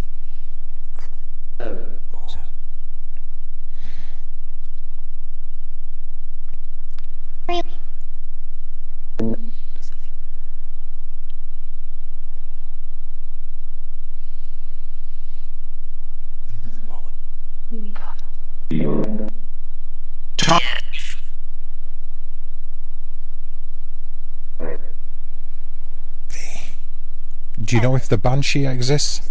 Do you know if the Banshee exists?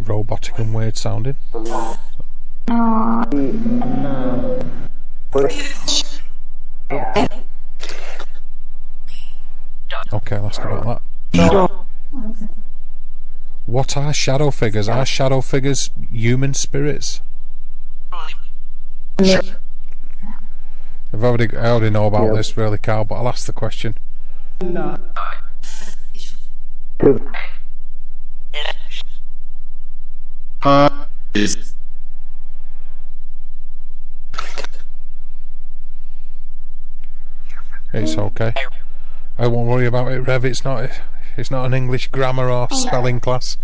Robotic and weird sounding. Okay, I'll ask about that. What are shadow figures? Are shadow figures human spirits? I already know about this really, Carl, but I'll ask the question. It's okay. I won't worry about it, Rev. It's not an English grammar or spelling class.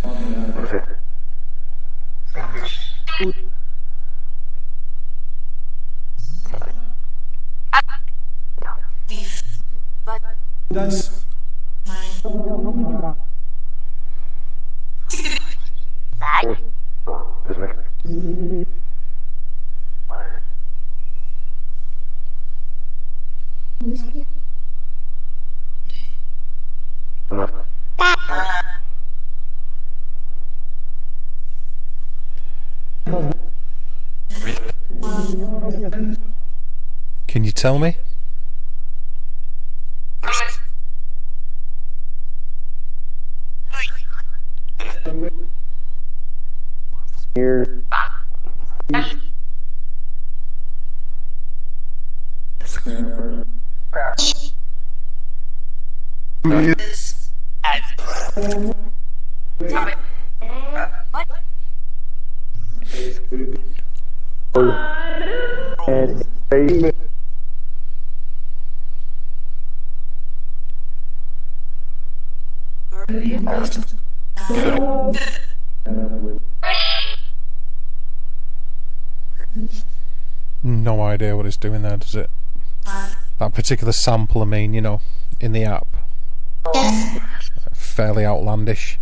Can you tell me? Here. No idea what it's doing there, does it? That particular sample, I mean, you know, in the app. Fairly outlandish.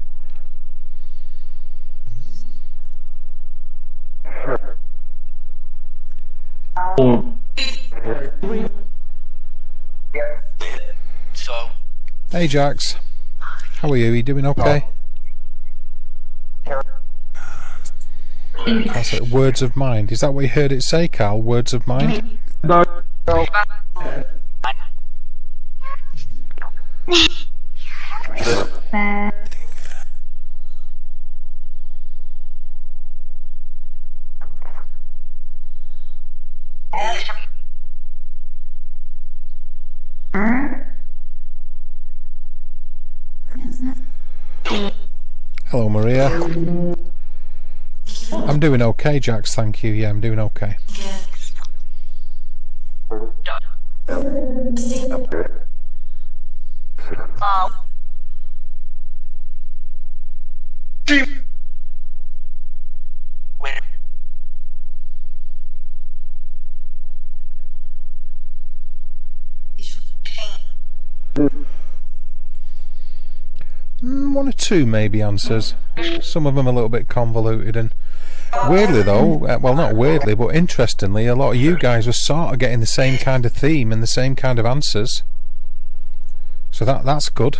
Hey Jax, how are you? You doing okay? That's it. Words of mind. Is that what you heard it say, Carl? Words of mind? No. Hello, Maria. I'm doing okay, Jax, thank you. Yeah, I'm doing okay. One or two maybe answers. Some of them a little bit convoluted, and weirdly though, well, not weirdly but interestingly, a lot of you guys were sort of getting the same kind of theme and the same kind of answers, so that's good.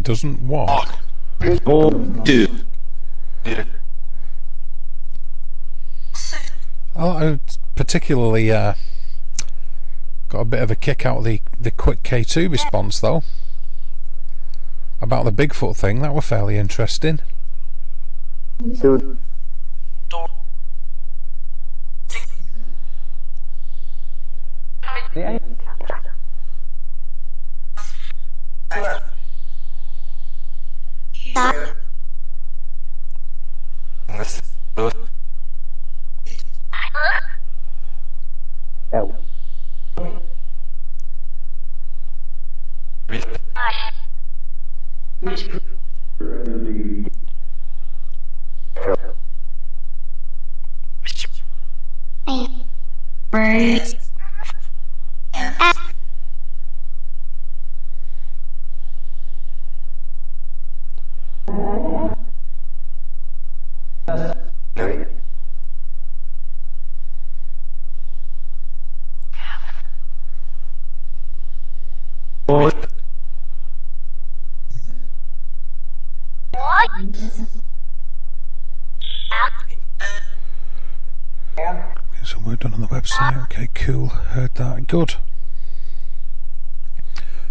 Doesn't walk. Dude. I particularly got a bit of a kick out of the quick K2 response though about the Bigfoot thing. That were fairly interesting. Dude. say. Okay, cool. Heard that. Good.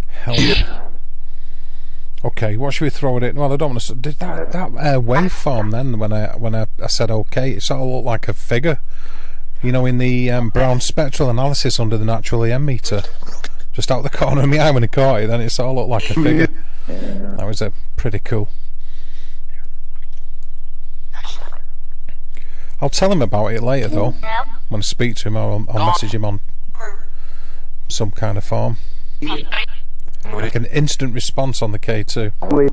Help. Okay, what should we throw at it? Well, I don't want to. Did that waveform then when I said okay? It sort of looked like a figure. You know, in the Brown spectral analysis under the natural EM meter, just out the corner of my eye when I caught it, then it sort of looked like a figure. That was pretty cool. I'll tell him about it later though. When I speak to him, I'll message him on some kind of form. Like an instant response on the K2. Wait.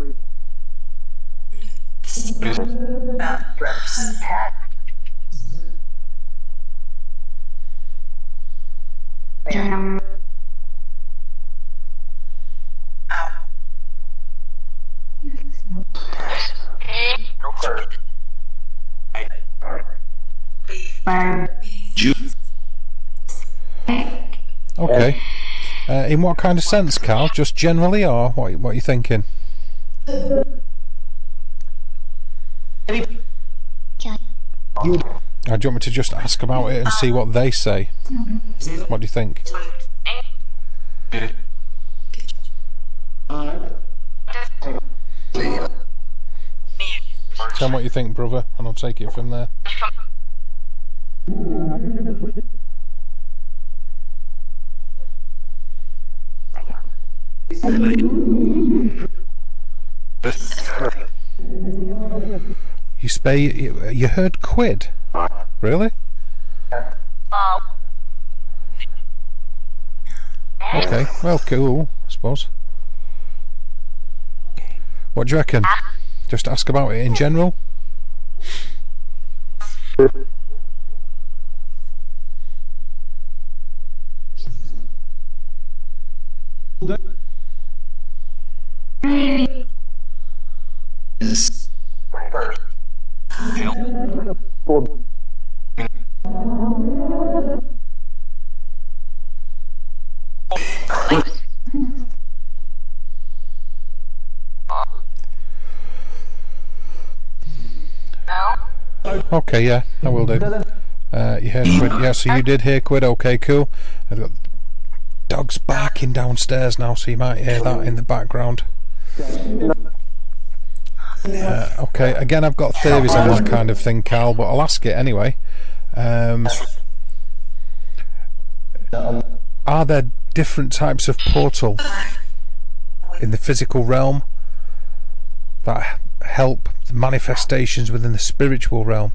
Okay. In what kind of sense, Carl? Just generally, or what are you thinking? Do you want me to just ask about it and see what they say? What do you think? Tell me what you think, brother, and I'll take it from there. You heard quid? Really? Okay, well, cool, I suppose. What do you reckon? Just ask about it in general? Okay, yeah, I will do. You heard quid? Yeah, so you did hear quid. Okay, cool. I've got dogs barking downstairs now, so you might hear that in the background. Okay, again, I've got theories on that kind of thing, Carl, but I'll ask it anyway. Are there different types of portal in the physical realm that help the manifestations within the spiritual realm?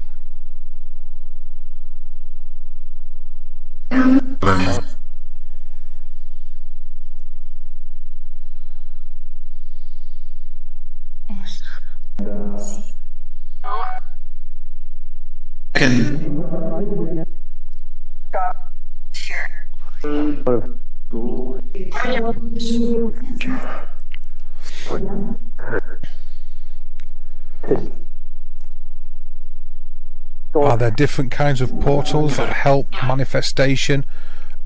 Are there different kinds of portals that help manifestation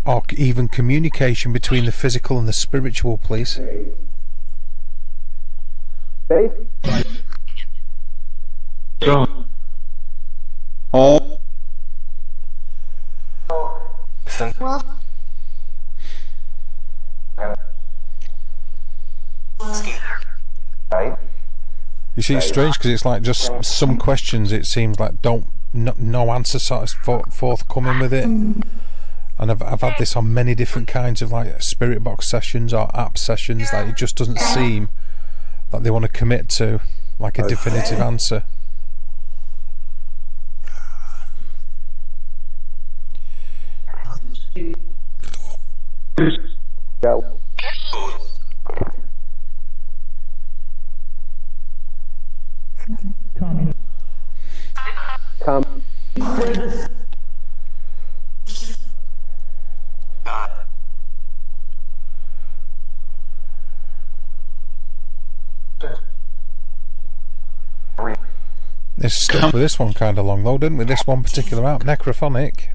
or even communication between the physical and the spiritual, please? You see, it's strange because it's like just some questions, it seems like no answer sort of forthcoming with it. And I've had this on many different kinds of like spirit box sessions or app sessions, that it just doesn't seem that they want to commit to like a definitive answer. Go. Come. This stuck with this one kind of long though, didn't we? This one particular app, Necrophonic.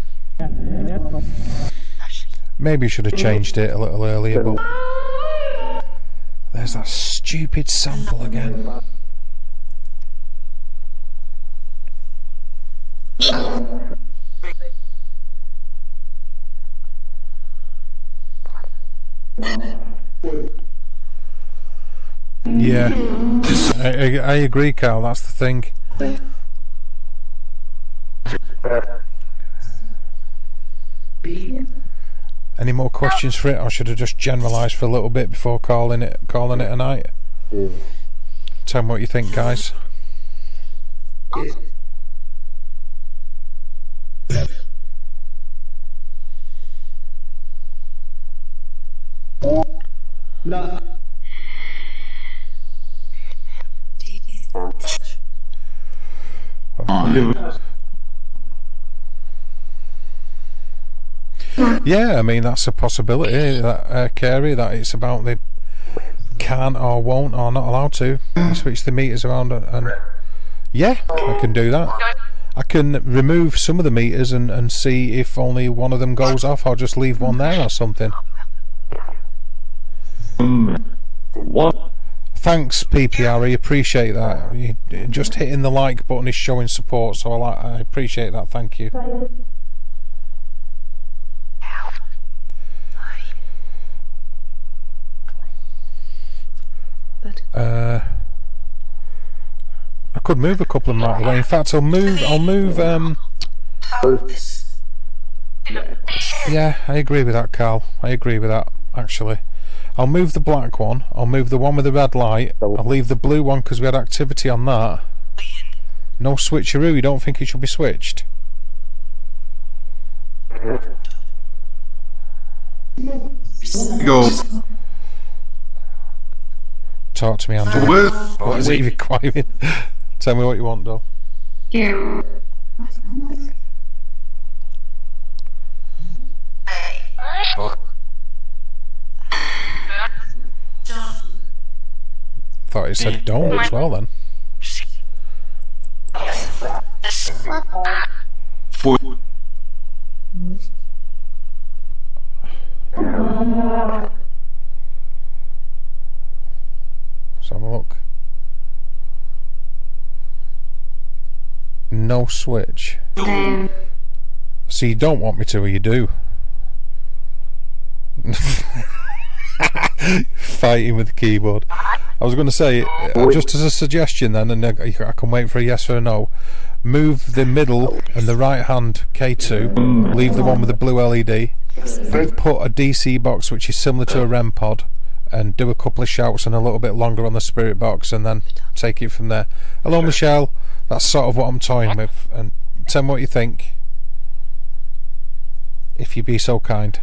Maybe you should have changed it a little earlier, but there's that stupid sample again. Yeah, I agree, Carl. That's the thing. Any more questions for it, or should I just generalise for a little bit before calling it a night? Tell me what you think, guys. Yeah, I mean that's a possibility. That Carey, that it's about they can or won't or not allowed to switch the meters around, and yeah, I can do that. I can remove some of the meters and see if only one of them goes off, or just leave one there or something. Thanks, PPR. Appreciate that. Just hitting the like button is showing support, so I appreciate that. Thank you. I could move a couple of them right away. In fact, I'll move. Yeah, I agree with that, Carl. I agree with that. Actually, I'll move the black one. I'll move the one with the red light. I'll leave the blue one because we had activity on that. No switcheroo. You don't think it should be switched? Go. Talk to me, Angela. What is it you're requiring? Tell me what you want, though. Thought it said don't as well then. For Let's have a look. No switch. So you don't want me to, or you do? Fighting with the keyboard. I was going to say, just as a suggestion then, and I can wait for a yes or a no, move the middle and the right hand K2, leave the one with the blue LED, put a DC box which is similar to a REM pod, and do a couple of shouts and a little bit longer on the spirit box, and then take it from there. Hello, Michelle. That's sort of what I'm toying with, and tell me what you think, if you be so kind.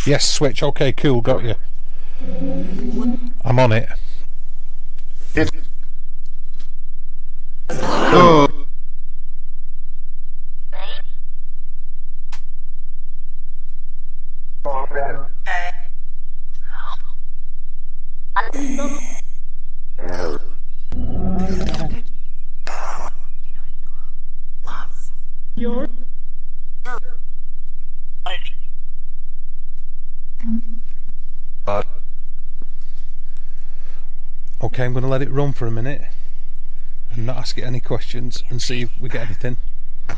Yes, switch. Okay, cool, got you. I'm on it. go. Okay, I'm going to let it run for a minute and not ask it any questions and see if we get anything.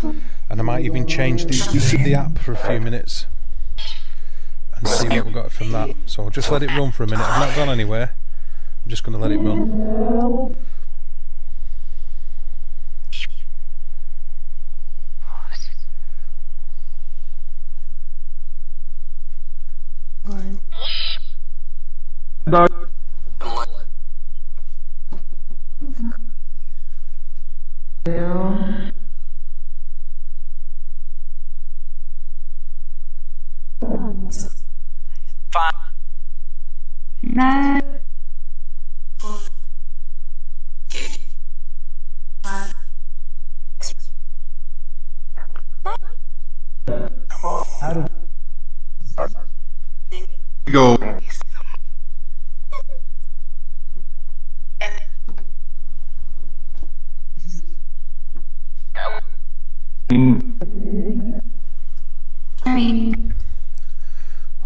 And I might even change the app for a few minutes and see what we got from that. So I'll just let it run for a minute. I've not gone anywhere. I'm just going to let it run. Go.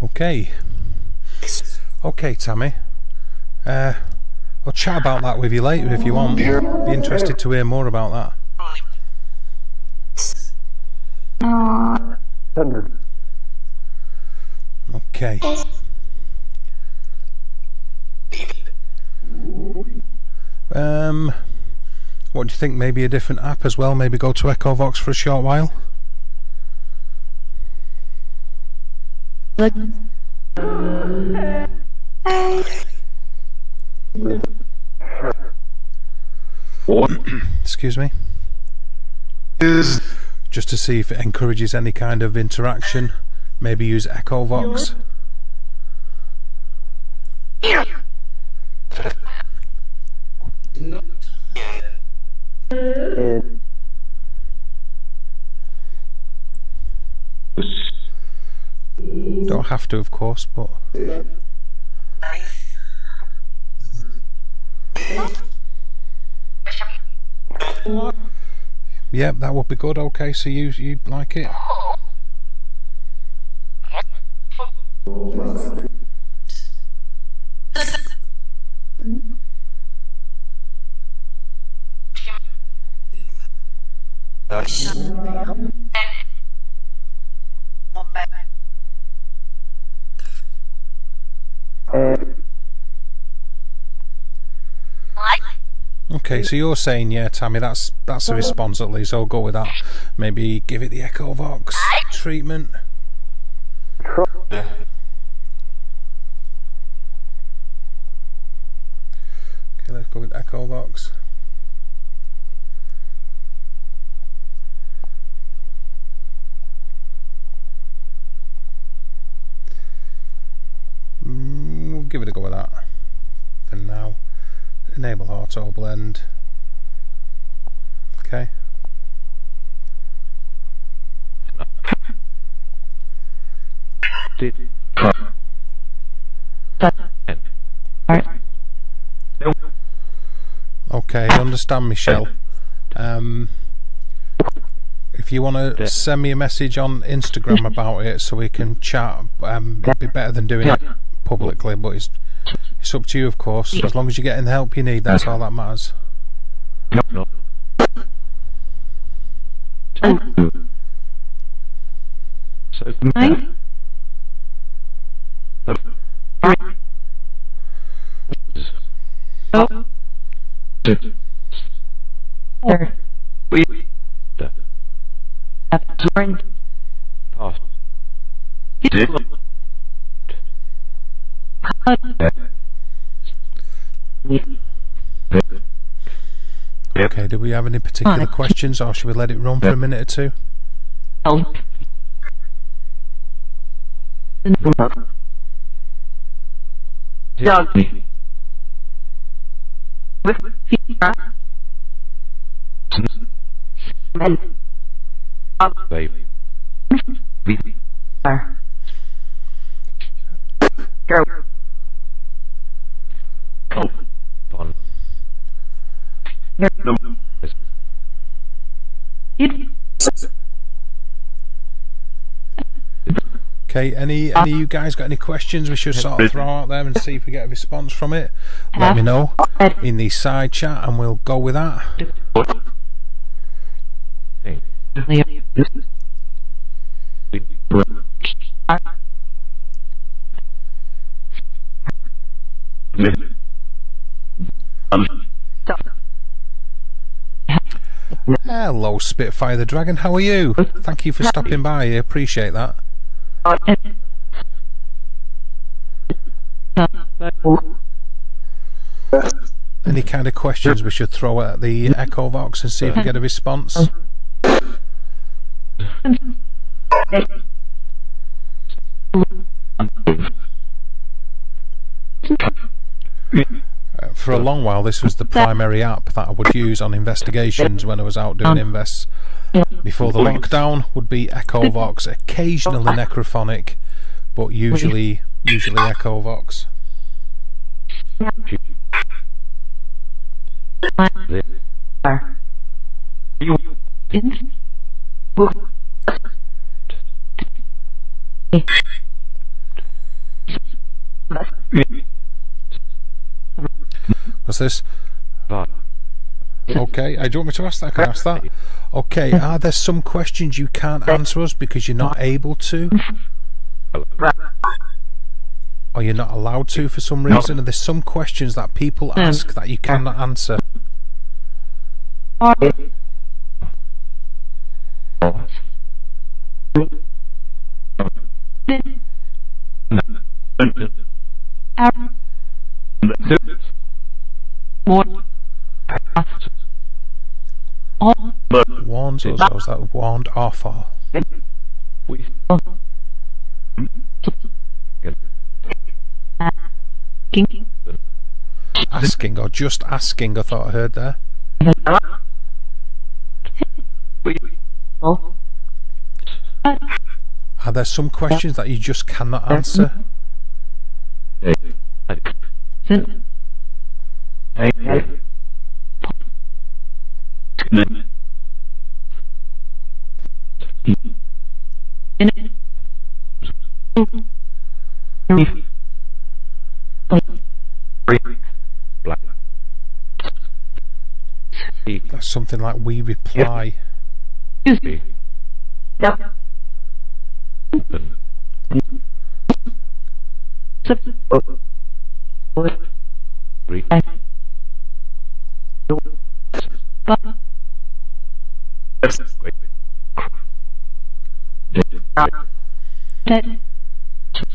Okay. Okay, Tammy. I'll chat about that with you later if you want. Be interested to hear more about that. 600. Okay. What do you think? Maybe a different app as well? Maybe go to Echovox for a short while? Excuse me? Is Just to see if it encourages any kind of interaction. Maybe use Echovox. And Don't have to, of course, but yeah, that would be good. Okay, so you like it? Okay, so you're saying, yeah, Tammy, that's a response at least. I'll go with that. Maybe give it the Echovox treatment. yeah. Okay, let's go with Echovox. We'll give it a go with that for now. Enable auto blend. Okay. Okay, understand, Michelle. If you want to send me a message on Instagram about it so we can chat, it'd be better than doing it publicly, but it's up to you, of course. As long as you're getting the help you need, that's all that matters. Okay, do we have any particular questions, or should we let it run for a minute or two? Okay, any of you guys got any questions we should sort of throw out there and see if we get a response from it? Let me know in the side chat and we'll go with that. Hello, Spitfire the Dragon, how are you? Thank you for stopping by, I appreciate that. Any kind of questions we should throw at the Echovox and see if we get a response? For a long while this was the primary app that I would use on investigations when I was out doing invests. Before the lockdown would be Echovox, occasionally Necrophonic, but usually Echovox. What's this? Oh, Okay, do you want me to ask that? I can ask that. Okay, are there some questions you can't answer us because you're not able to? Or you're not allowed to for some reason? Are there some questions that people ask that you cannot answer? Warned us, or was that warned off? Or? Asking, or just asking, I thought I heard there. Are there some questions that you just cannot answer? That's something like we reply.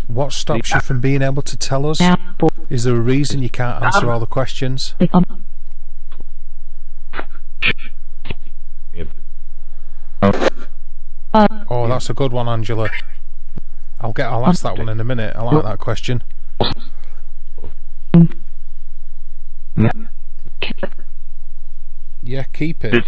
What stops you from being able to tell us? Is there a reason you can't answer all the questions? Oh, that's a good one, Angela. I'll ask that one in a minute. I like that question. Yeah, keep it.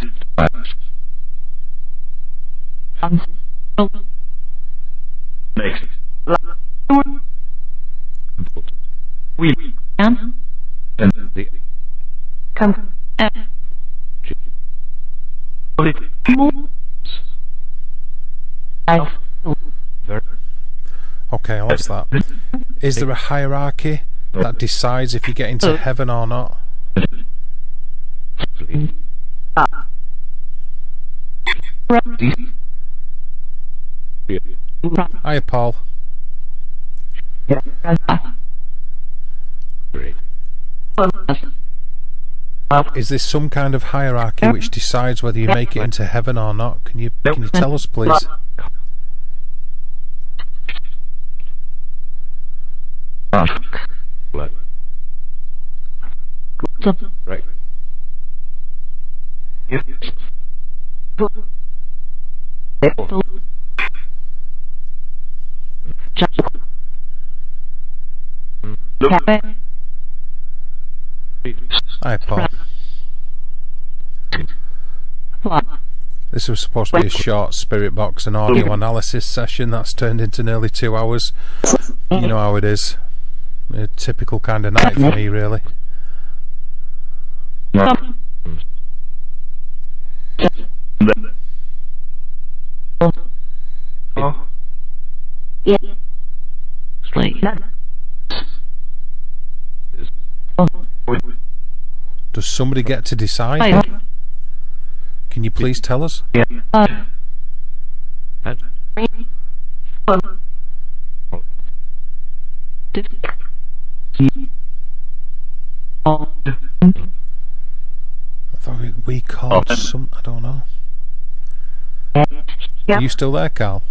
Okay, I'll ask that. Is there a hierarchy that decides if you get into heaven or not? Hiya, Paul. Is this some kind of hierarchy which decides whether you make it into heaven or not? Can you tell us, please? Right. Hi, Paul. This was supposed to be a short Spirit Box and audio analysis session that's turned into nearly 2 hours. You know how it is. A typical kind of night for me, really. Does somebody get to decide? Can you please tell us? I thought we called some. I don't know. Are you still there, Carl?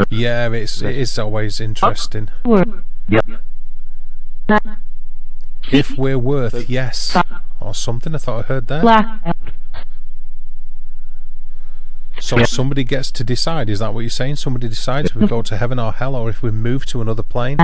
Yeah, it is always interesting. If we're worth, yes, or something. I thought I heard there. So somebody gets to decide. Is that what you're saying? Somebody decides if we go to heaven or hell, or if we move to another plane.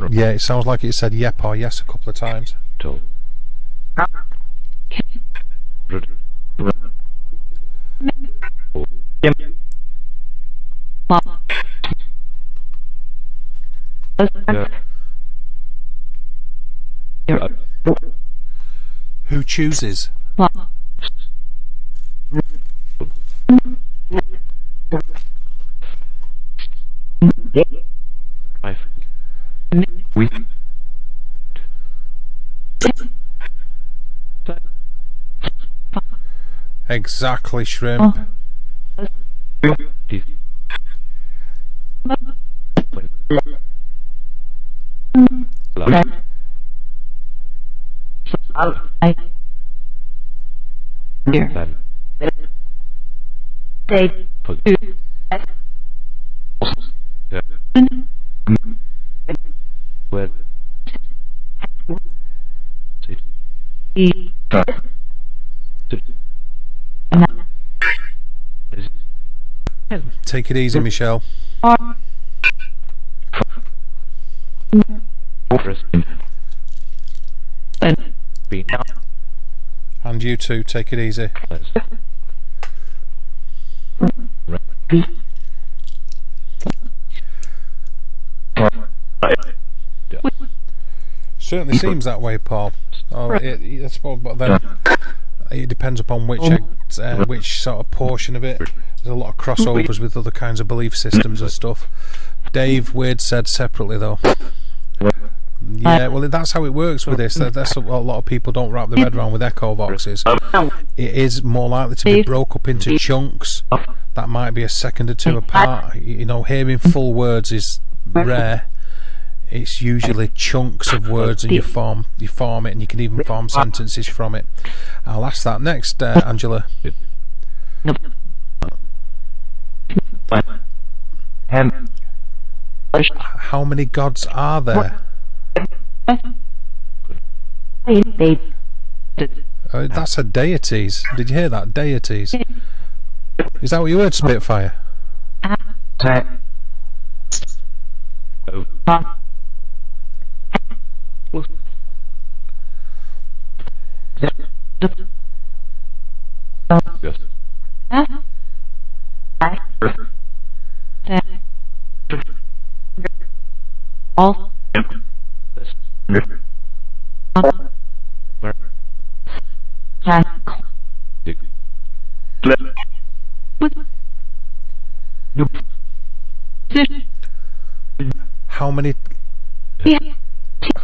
Yeah, it sounds like it said yep or yes a couple of times. chooses. We. Exactly, shrimp. Take it easy, Michelle. And you too, take it easy. Certainly seems that way, Paul. Oh, I suppose, but then it depends upon which sort of portion of it. There's a lot of crossovers with other kinds of belief systems and stuff. Dave Wade said separately though. Yeah, well, that's how it works with this. That's what a lot of people don't wrap their head around with echo boxes. It is more likely to be broke up into chunks that might be a second or two apart. You know, hearing full words is rare. It's usually chunks of words, and you form it, and you can even form sentences from it. I'll ask that next, Angela. How many gods are there? That's a deities. Did you hear that? Deities. Is that what you heard, Spitfire? How many?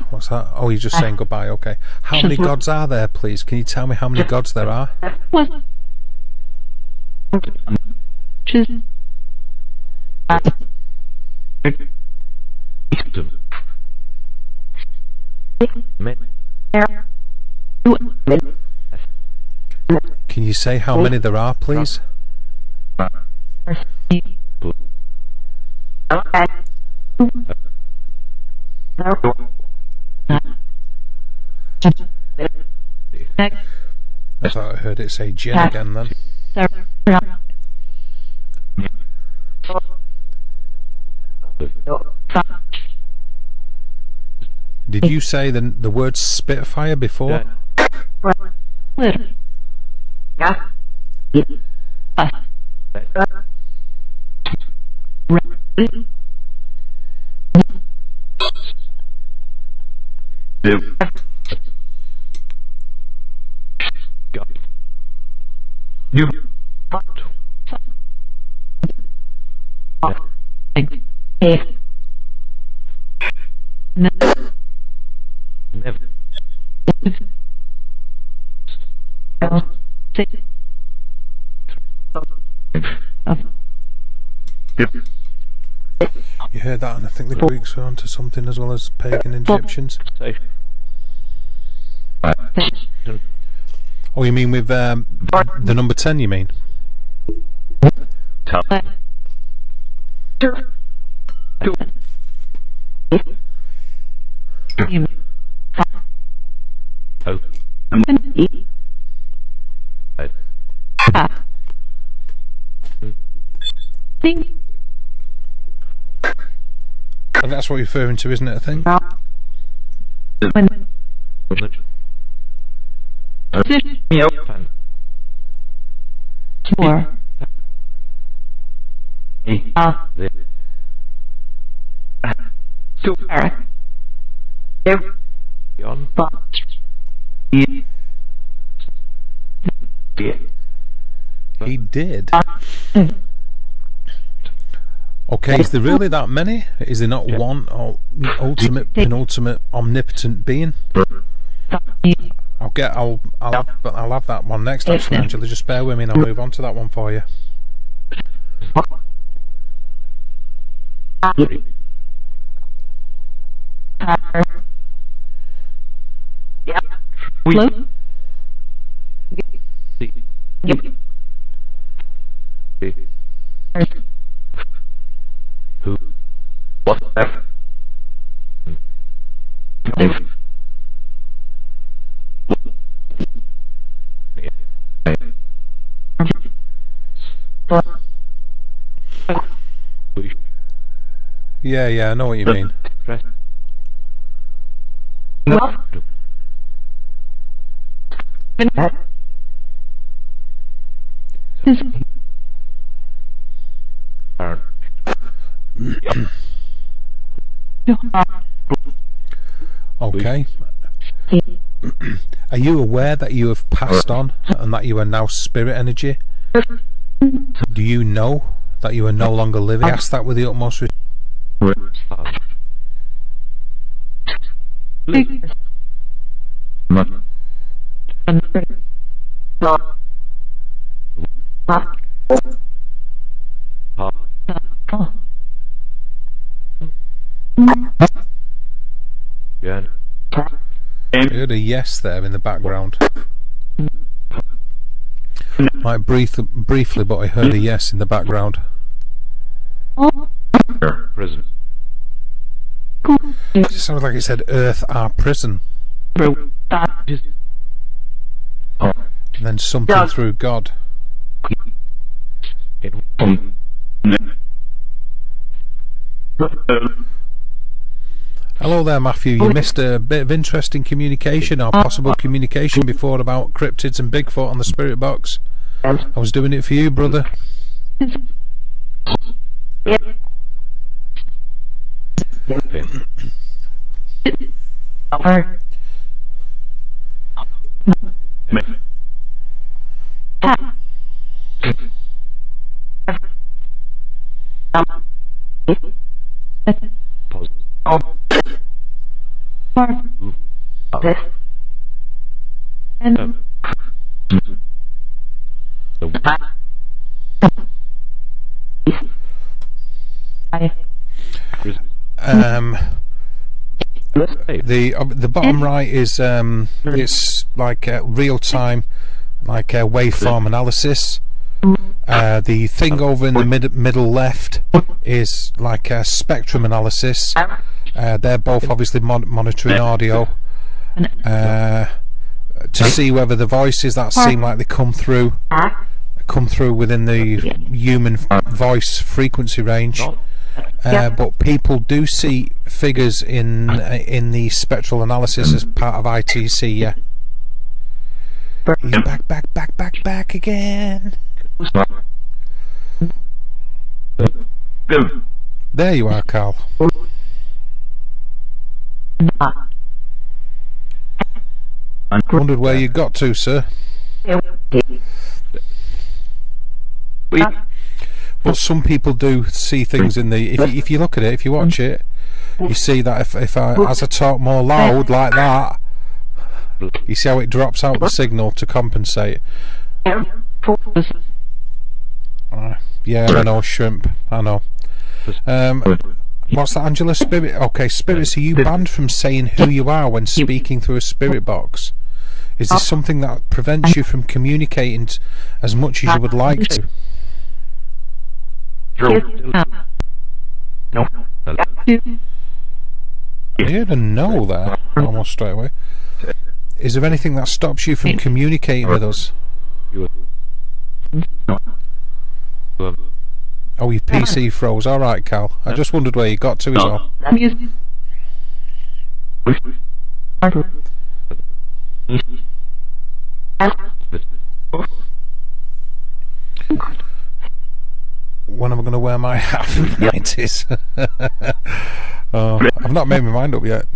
What's that? Oh, you're just saying goodbye. Okay. How many gods are there, please? Can you tell me how many gods there are? Can you say how many there are, please? I thought I heard it say gin again then. Did you say the word Spitfire before? You heard that, and I think the Greeks were onto something as well as pagan Egyptians. Oh, you mean with the number 10, you mean? And that's what you're referring to, isn't it, I think? He did. Okay, is there really that many? Is there not one ultimate, penultimate, omnipotent being? I'll have that one next, actually, Angela. Just bear with me and I'll move on to that one for you. Who? What? Yeah, I know what you mean. Okay. Are you aware that you have passed on and that you are now spirit energy? Do you know that you are no longer living? Ask that with the utmost respect. I heard a yes there in the background. Like briefly, but I heard a yes in the background. Prison. It sounded like it said Earth our prison. And then something through God. Hello there, Matthew. You missed a bit of interesting communication or possible communication before about cryptids and Bigfoot on the spirit box. I was doing it for you, brother. The bottom right is it's like real time, like waveform analysis. The thing over in the middle left is like spectrum analysis. They're both obviously monitoring audio to see whether the voices that seem like they come through within the human voice frequency range. But people do see figures in the spectral analysis as part of ITC. Yeah, he's back again. There you are, Carl. Wondered where you got to, sir. But some people do see things in the. If you look at it, if you watch it, you see that if as I talk more loud like that, you see how it drops out the signal to compensate. Yeah, I know, shrimp. I know. What's that, Angela? Spirit. Okay, spirits. Are you banned from saying who you are when speaking through a spirit box? Is this something that prevents you from communicating as much as you would like to? No. I heard a no there almost straight away. Is there anything that stops you from communicating with us? Oh, your PC froze. Alright, Cal. I just wondered where you got to, is all. When am I going to wear my hat for the 90s? I've not made my mind up yet.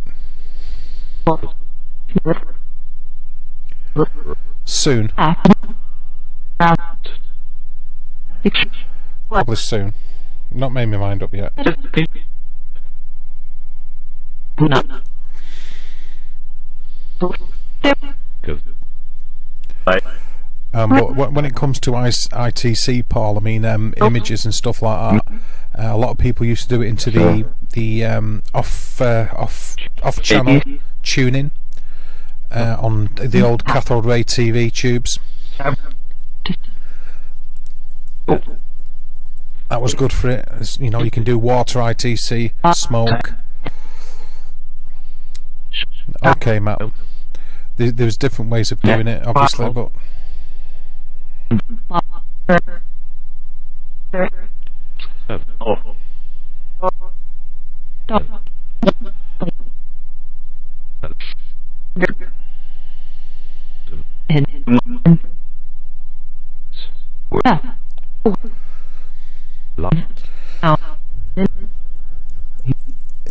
Soon. Probably soon. Not made my mind up yet. Good. But when it comes to ITC, Paul, I mean images and stuff like that. A lot of people used to do it into the off channel tuning on the old cathode ray TV tubes. That was good for it. You know, you can do water ITC, smoke. Okay, Matt. There's different ways of doing it, obviously, but.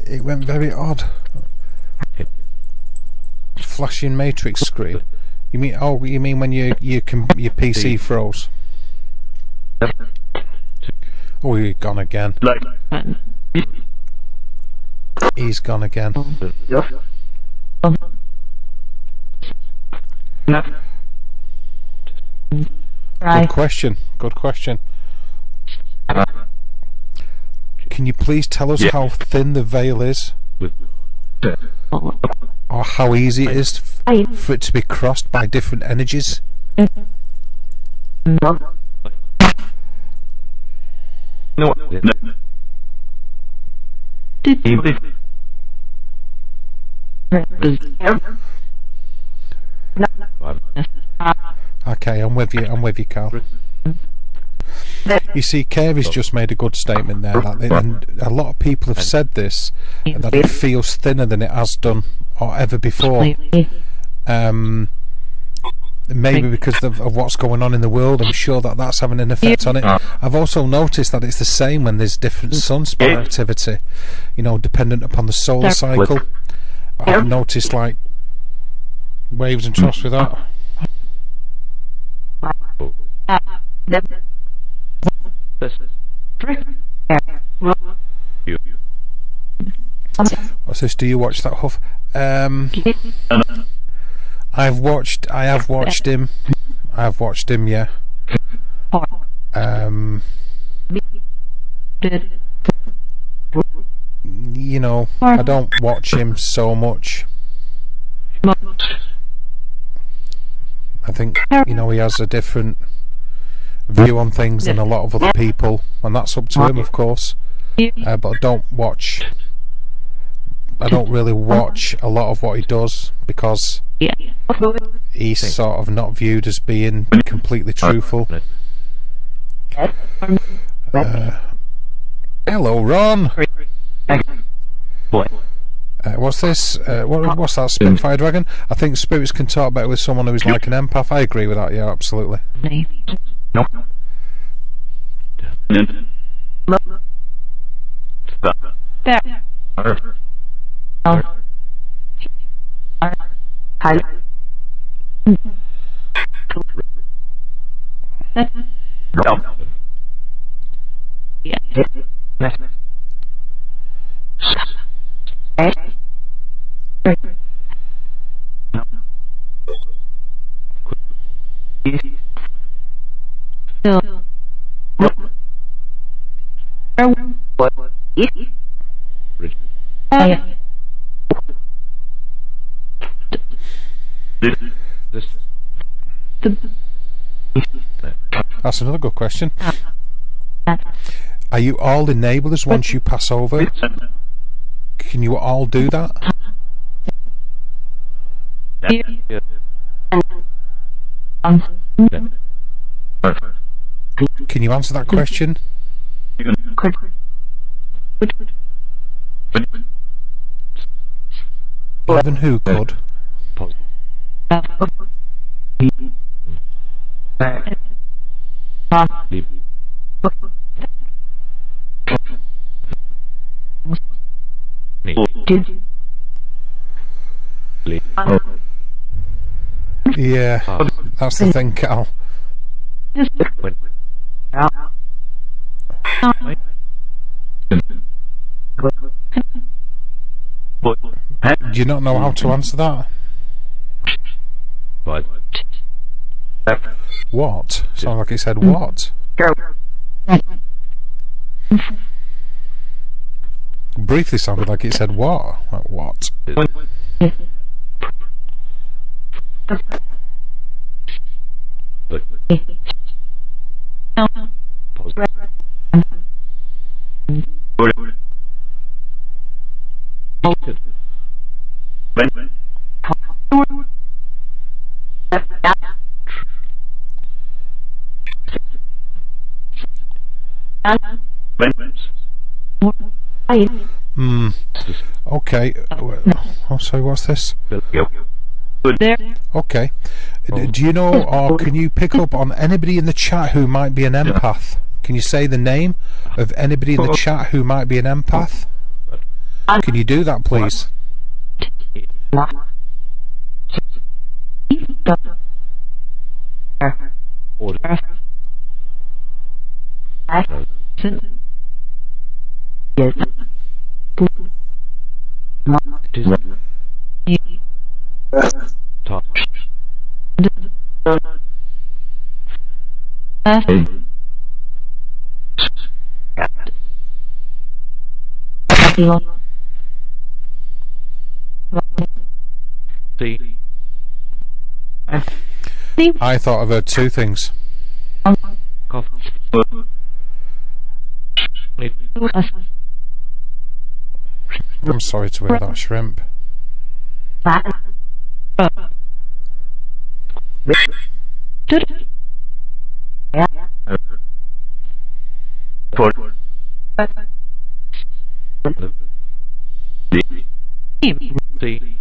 It went very odd. Flashing matrix screen. You mean? Oh, you mean when your PC froze? Oh, he's gone again. He's gone again. Good question. Good question. Can you please tell us how thin the veil is? Or how easy it is for it to be crossed by different energies? Okay, I'm with you, Carl. You see, Carey's just made a good statement there, and a lot of people have said this, that it feels thinner than it has done or ever before. Maybe because of what's going on in the world. I'm sure that's having an effect on it. I've also noticed that it's the same when there's different sunspot activity, you know, dependent upon the solar cycle. I've noticed like waves and troughs with that. What's this? Do you watch that, Huff? I have watched him. I've watched him, yeah. You know, I don't watch him so much. I think, you know, he has a different view on things than a lot of other people, and that's up to him, of course. But I don't really watch a lot of what he does because he's sort of not viewed as being completely truthful. Hello, Ron. What's this? What's that, Spitfire Dragon? I think spirits can talk better with someone who's like an empath. I agree with that, yeah, absolutely. That's another good question. Are you all enablers once you pass over? Can you all do that? Can you answer that question? Even who could? Yeah, that's the thing, Cal. Do you not know how to answer that? What? What? Sounds like it said what? Briefly sounded like it said what? Like what? But positive. Hmm. Okay. Oh, sorry, what's this? Okay. Do you know, or can you pick up on anybody in the chat who might be an empath? Can you say the name of anybody in the chat who might be an empath? Can you do that, please? Order. Top. See. I thought I've heard two things. Cough. I'm sorry to hear that, Shrimp. See.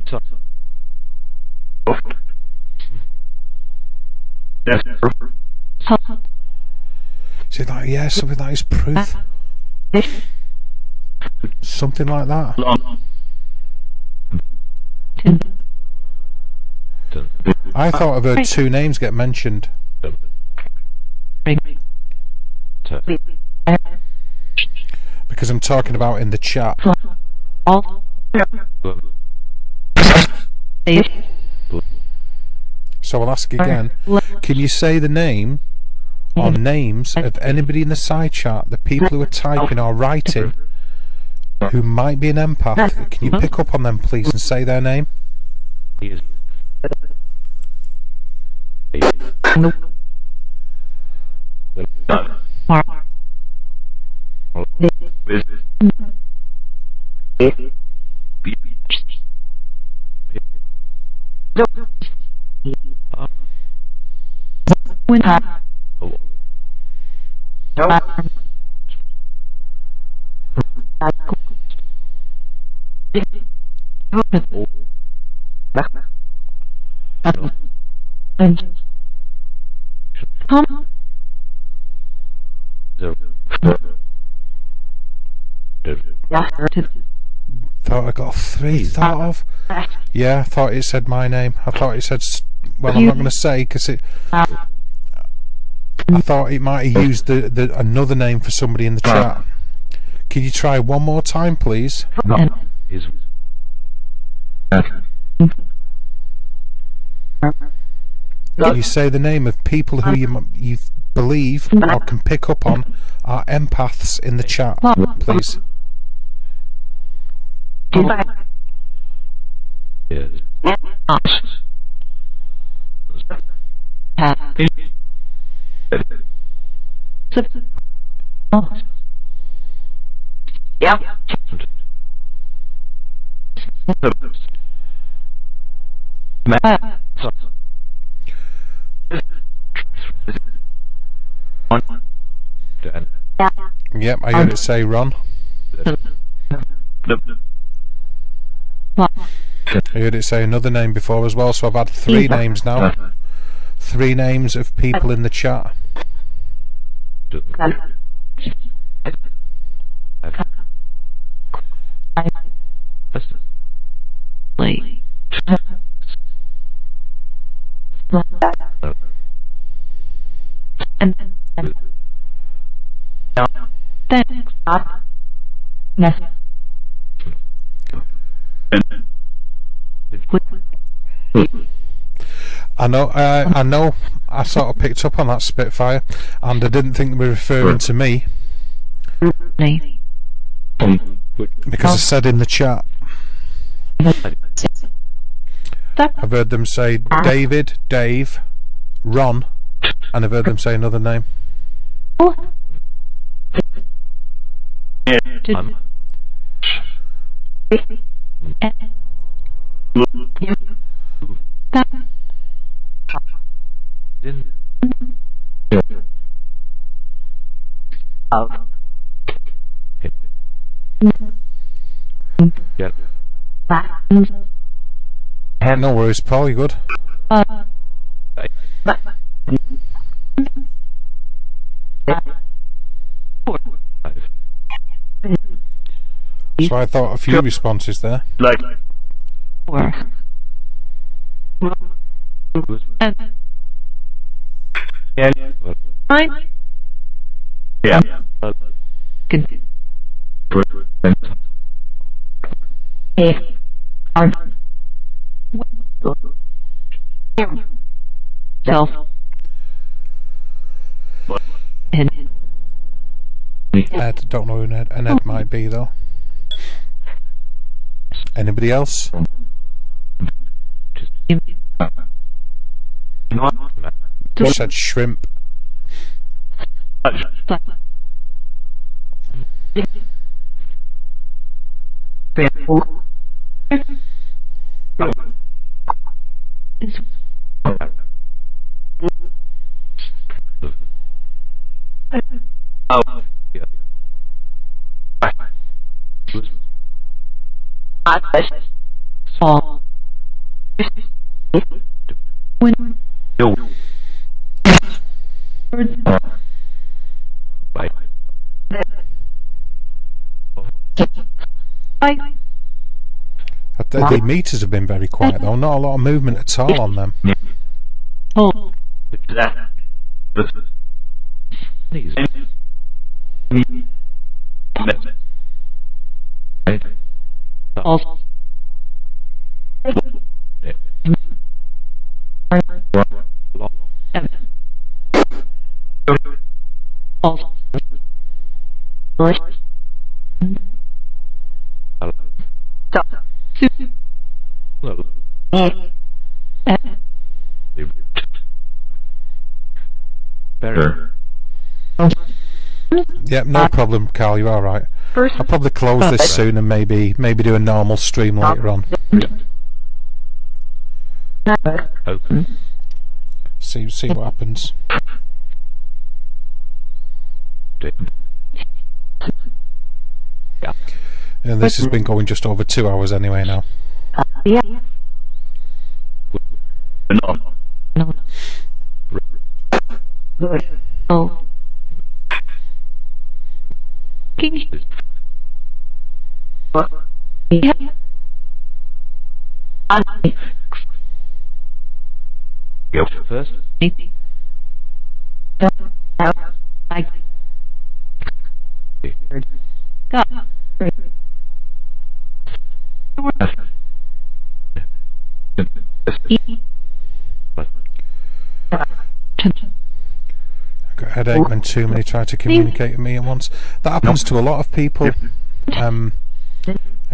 Top. Is it like, yeah, something like his proof? Something like that? I thought I've heard two names get mentioned. Because I'm talking about in the chat. So I'll ask again. Can you say the name or names of anybody in the side chat, the people who are typing or writing, who might be an empath? Can you pick up on them, please, and say their name? Thought I got three thought of. Yeah, I thought it said my name. I thought it said, well, I'm not going to say because it. I thought it might have used the another name for somebody in the chat. Can you try one more time, please? Is Can you say the name of people who you believe or can pick up on are empaths in the chat, please? is Yep, I heard it say Ron. I heard it say another name before as well, so I've had three names now. Three names of people in the chat. I know. I sort of picked up on that Spitfire, and I didn't think they were referring to me because I said in the chat. I've heard them say David, Dave, Ron, and I've heard them say another name. No worries, Paul, you good? So I thought a few responses there. Ed, don't know who Ed might be though. Anybody else? Just said shrimp. The meters have been very quiet though, not a lot of movement at all on them. Yep, no problem, Carl, you're alright. I'll probably close this soon and maybe do a normal stream later on. See what happens. And this has been going just over 2 hours anyway now. Go first. I got a headache when too many try to communicate with me at once. That happens to a lot of people.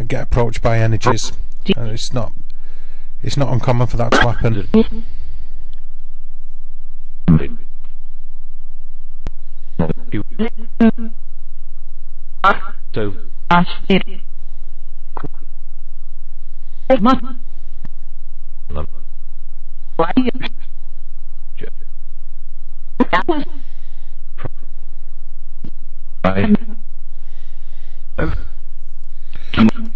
Get approached by energies. It's not uncommon for that to happen. So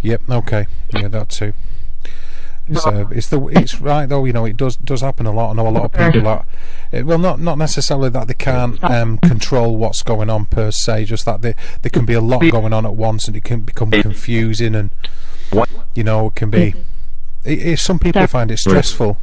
Yep. Okay. Yeah, that too. It's right though. You know, it does happen a lot. I know a lot of people that not necessarily that they can't control what's going on per se. Just that there can be a lot going on at once, and it can become confusing, and you know, it can be. Some people find it stressful.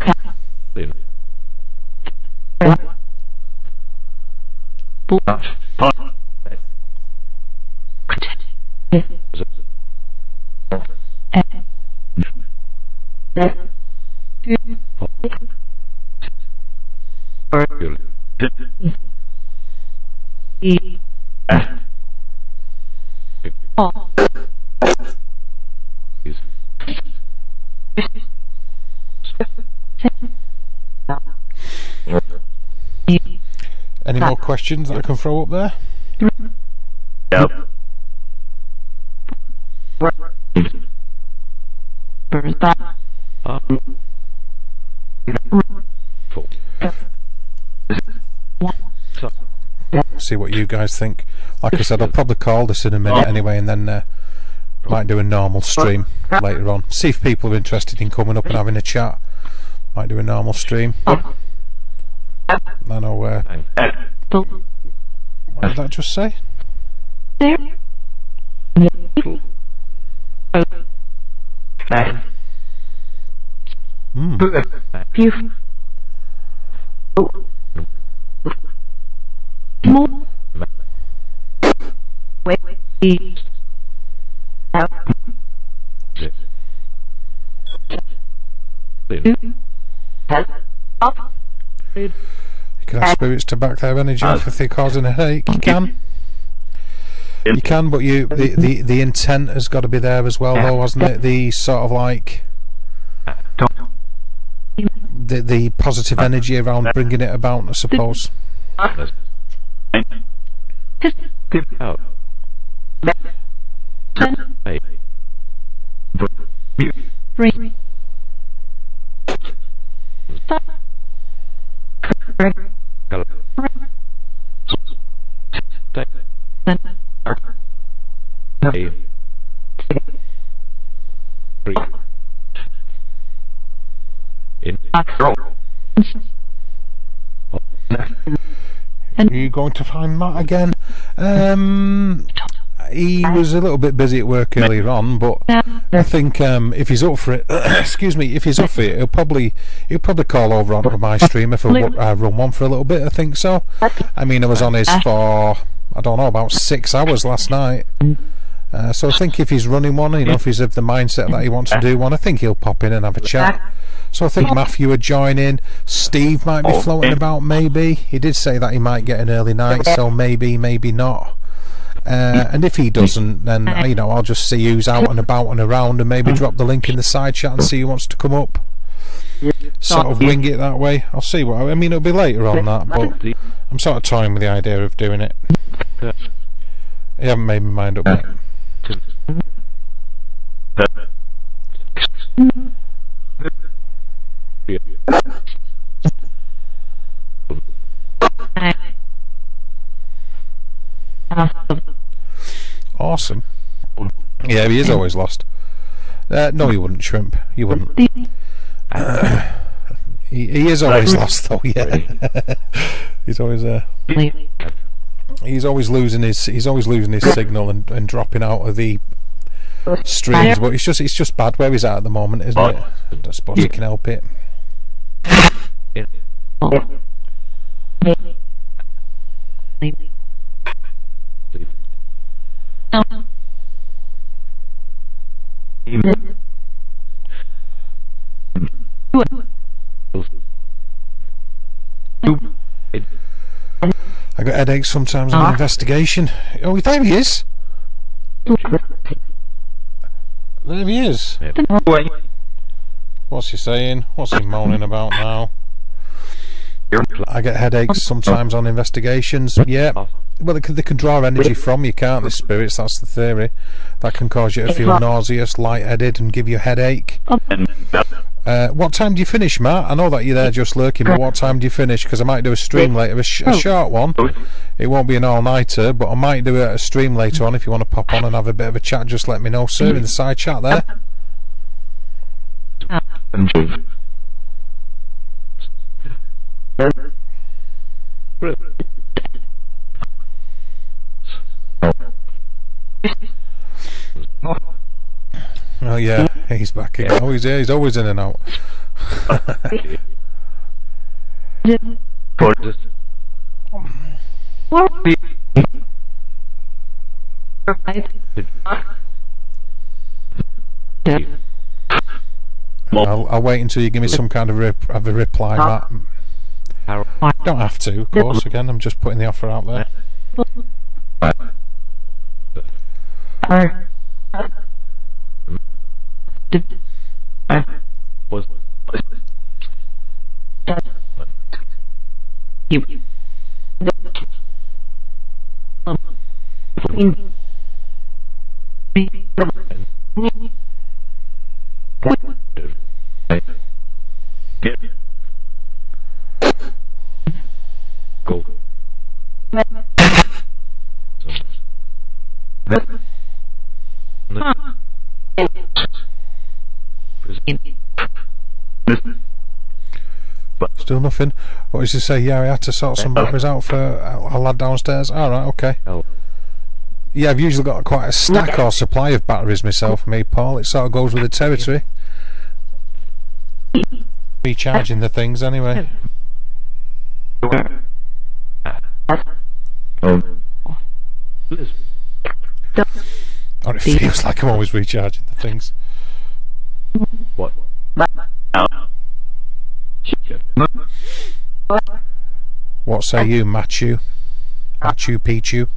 Any more questions that I can throw up there? Yep. See what you guys think. Like I said, I'll probably call this in a minute anyway, and then might do a normal stream later on. See if people are interested in coming up and having a chat. Might do a normal stream. I know. What did that just say? You can have spirits to back their energy off if they're causing a headache. You can. You can, but the intent has got to be there as well, though, hasn't it? The sort of like the positive energy around bringing it about, I suppose. Are you going to find Matt again? He was a little bit busy at work earlier on, but I think if he's up for it, excuse me, if he's up for it, he'll probably call over onto my stream if I run one for a little bit. I think so. I mean, I was on his for I don't know about 6 hours last night. So I think if he's running one, you know, if he's of the mindset that he wants to do one, I think he'll pop in and have a chat. So I think Matthew would join in. Steve might be floating about, maybe. He did say that he might get an early night, so maybe not. And if he doesn't, then you know, I'll just see who's out and about and around, and maybe drop the link in the side chat and see who wants to come up. Sort of wing it that way. I'll see what I mean. It'll be later on that, but I'm sort of toying with the idea of doing it. I haven't made my mind up yet. Awesome. Yeah, he is always lost. No, you wouldn't, Shrimp. You wouldn't. He is always lost, though. Yeah, he's always he's always losing his signal and dropping out of the streams. But it's just bad where he's at the moment, isn't it? I suppose he can help it. I got headaches sometimes on investigation. Oh, there he is. There he is. What's he saying? What's he moaning about now? I get headaches sometimes on investigations. Yeah. Well, they can draw energy from you, can't they, spirits? That's the theory. That can cause you to feel nauseous, lightheaded, and give you a headache. What time do you finish, Matt? I know that you're there just lurking, but what time do you finish? Because I might do a stream later, a short one. It won't be an all-nighter, but I might do a stream later on. If you want to pop on and have a bit of a chat, just let me know, sir, in the side chat there. Oh yeah, he's back again. Oh, he's always in and out. I'll wait until you give me some kind of a reply, Matt. Don't have to, of course. Again, I'm just putting the offer out there. Was go. Still nothing. What does he say? Yeah, I had to sort some batteries out for a lad downstairs. Alright, okay. Yeah, I've usually got quite a stack or supply of batteries myself, me, Paul. It sort of goes with the territory. Recharging the things anyway. Liz. Or it feels like I'm always recharging the things. What? What say you, Machu? Machu Picchu?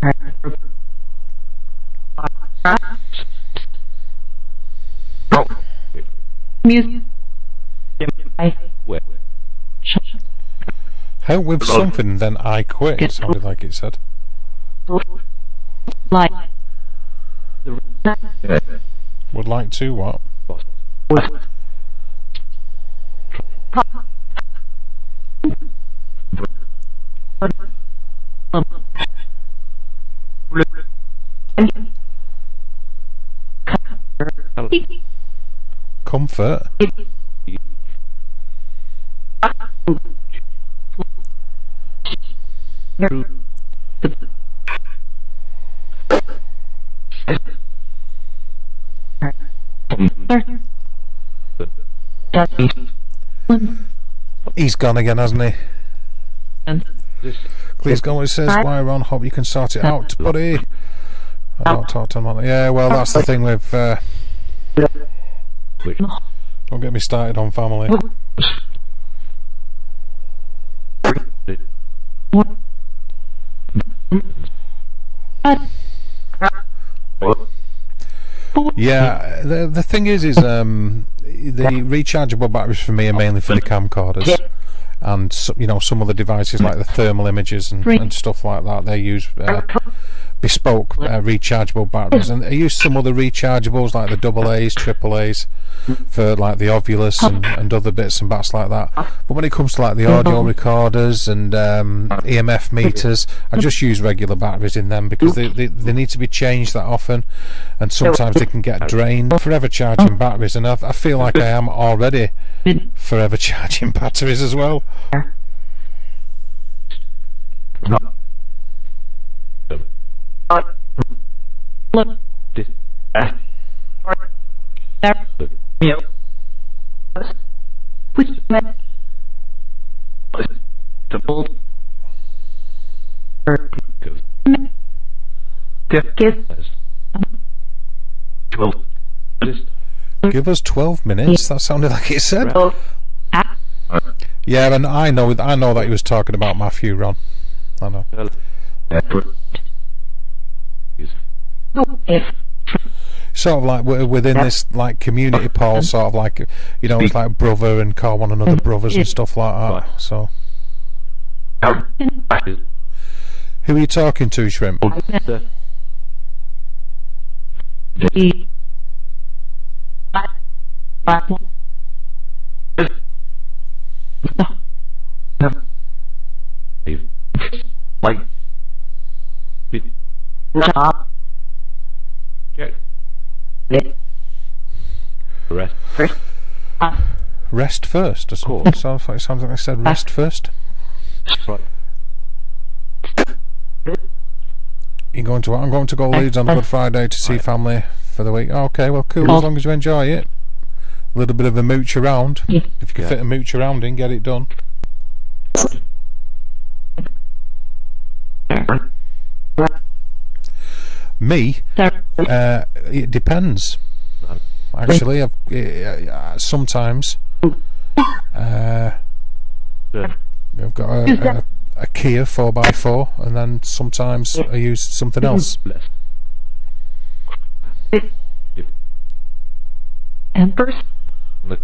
Music. Where? Help with something, then I quit. It sounded like it said. Like. Would like to what? Comfort? He's gone again, hasn't he? Please go, it says, why Ron, hope you can sort it out, buddy. I don't talk to him on it. Yeah, well, that's the thing with don't get me started on family. Yeah, the thing is the rechargeable batteries for me are mainly for the camcorders, and you know, some other devices like the thermal imagers and stuff like that. They use bespoke rechargeable batteries, and I use some other rechargeables like the AA's, AAA's for like the Ovulus and other bits and bats like that. But when it comes to like the audio recorders and EMF meters, I just use regular batteries in them because they need to be changed that often, and sometimes they can get drained. Forever charging batteries, and I feel like I am already forever charging batteries as well. Give us 12 minutes. That sounded like it said. Yeah, and I know that he was talking about Matthew, Ron. I know. Sort of like within this like community, Paul, sort of like, you know, it's like brother and call one another brothers and stuff like that. So who are you talking to, Shrimp? Like Rest first or something. Cool. Sounds like I said rest first. Right. You're going to what? I'm going to go Leeds on a Good Friday to see family for the week. Okay, well, cool, as long as you enjoy it. A little bit of a mooch around. If you can fit a mooch around in, get it done. Me? It depends. Actually, sometimes I've got a Kia 4x4, and then sometimes I use something else. Empress. Look.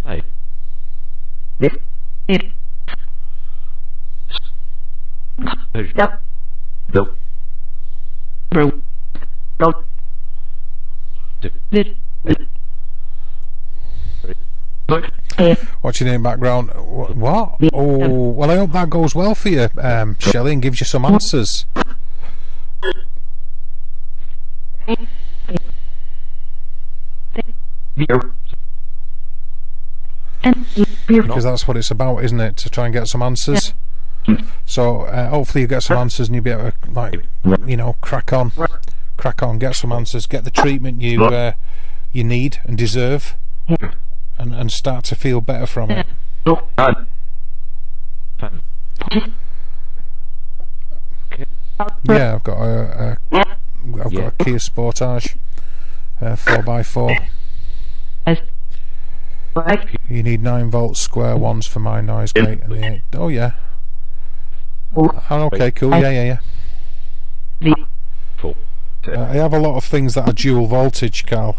Hey. It. Yep. Nope. Bro. No. It. What's your name background? What? Oh, well, I hope that goes well for you, Shelley, and gives you some answers. Beer. Because that's what it's about, isn't it? To try and get some answers. So hopefully you get some answers and you'll be able to, like, you know, crack on, get some answers, get the treatment you need and deserve, and start to feel better from it. Yeah, I've got a Kia Sportage 4x4. You need 9-volt square ones for my noise gate and the 8. Oh yeah. Oh, okay, cool. Yeah. I have a lot of things that are dual voltage, Carl.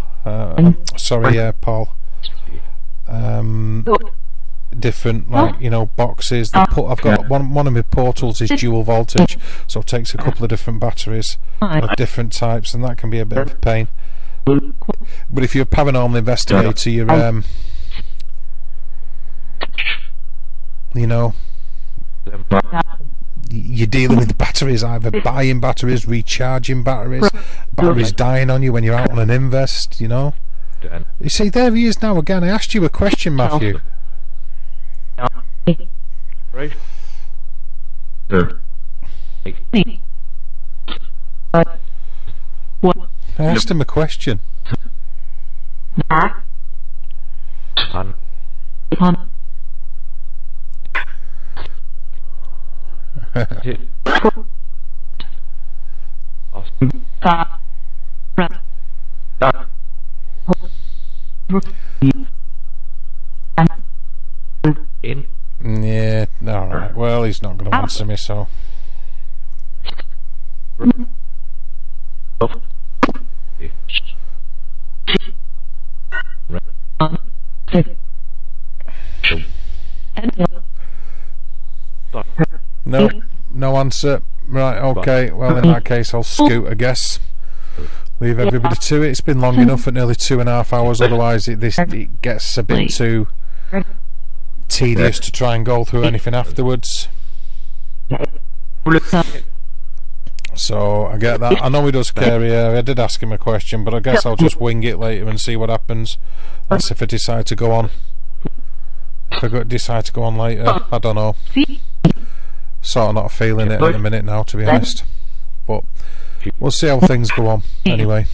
Sorry, Paul. Different, like, you know, boxes. I've got one of my portals is dual voltage, so it takes a couple of different batteries of different types, and that can be a bit of a pain. But if you're a paranormal investigator, you're you know, you're dealing with batteries, either buying batteries, recharging batteries, batteries dying on you when you're out on an invest, you know. You see, there he is now again. I asked you a question, Matthew. Right. I asked him a question. In. Yeah, alright. Well, he's not going to answer me, so. No answer. Right, okay. Well, in that case, I'll scoot, I guess. Leave everybody to it. It's been long enough at nearly 2.5 hours. Otherwise, it gets a bit too tedious to try and go through anything afterwards. So I get that. I know he does care. I did ask him a question, but I guess I'll just wing it later and see what happens. That's if I decide to go on. If I decide to go on later, I don't know. Sort of not feeling it at the minute now, to be honest. But we'll see how things go on anyway.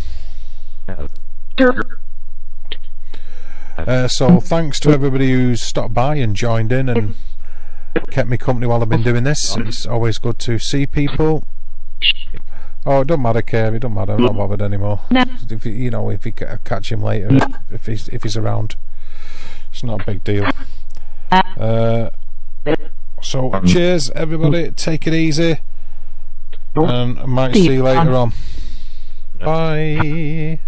So thanks to everybody who's stopped by and joined in and kept me company while I've been doing this. It's always good to see people. Oh, it don't matter, Kerry. It don't matter. I'm not bothered anymore. If you know, if you catch him later, if he's around, it's not a big deal. So cheers, everybody. Take it easy, and I might see you later on. Bye.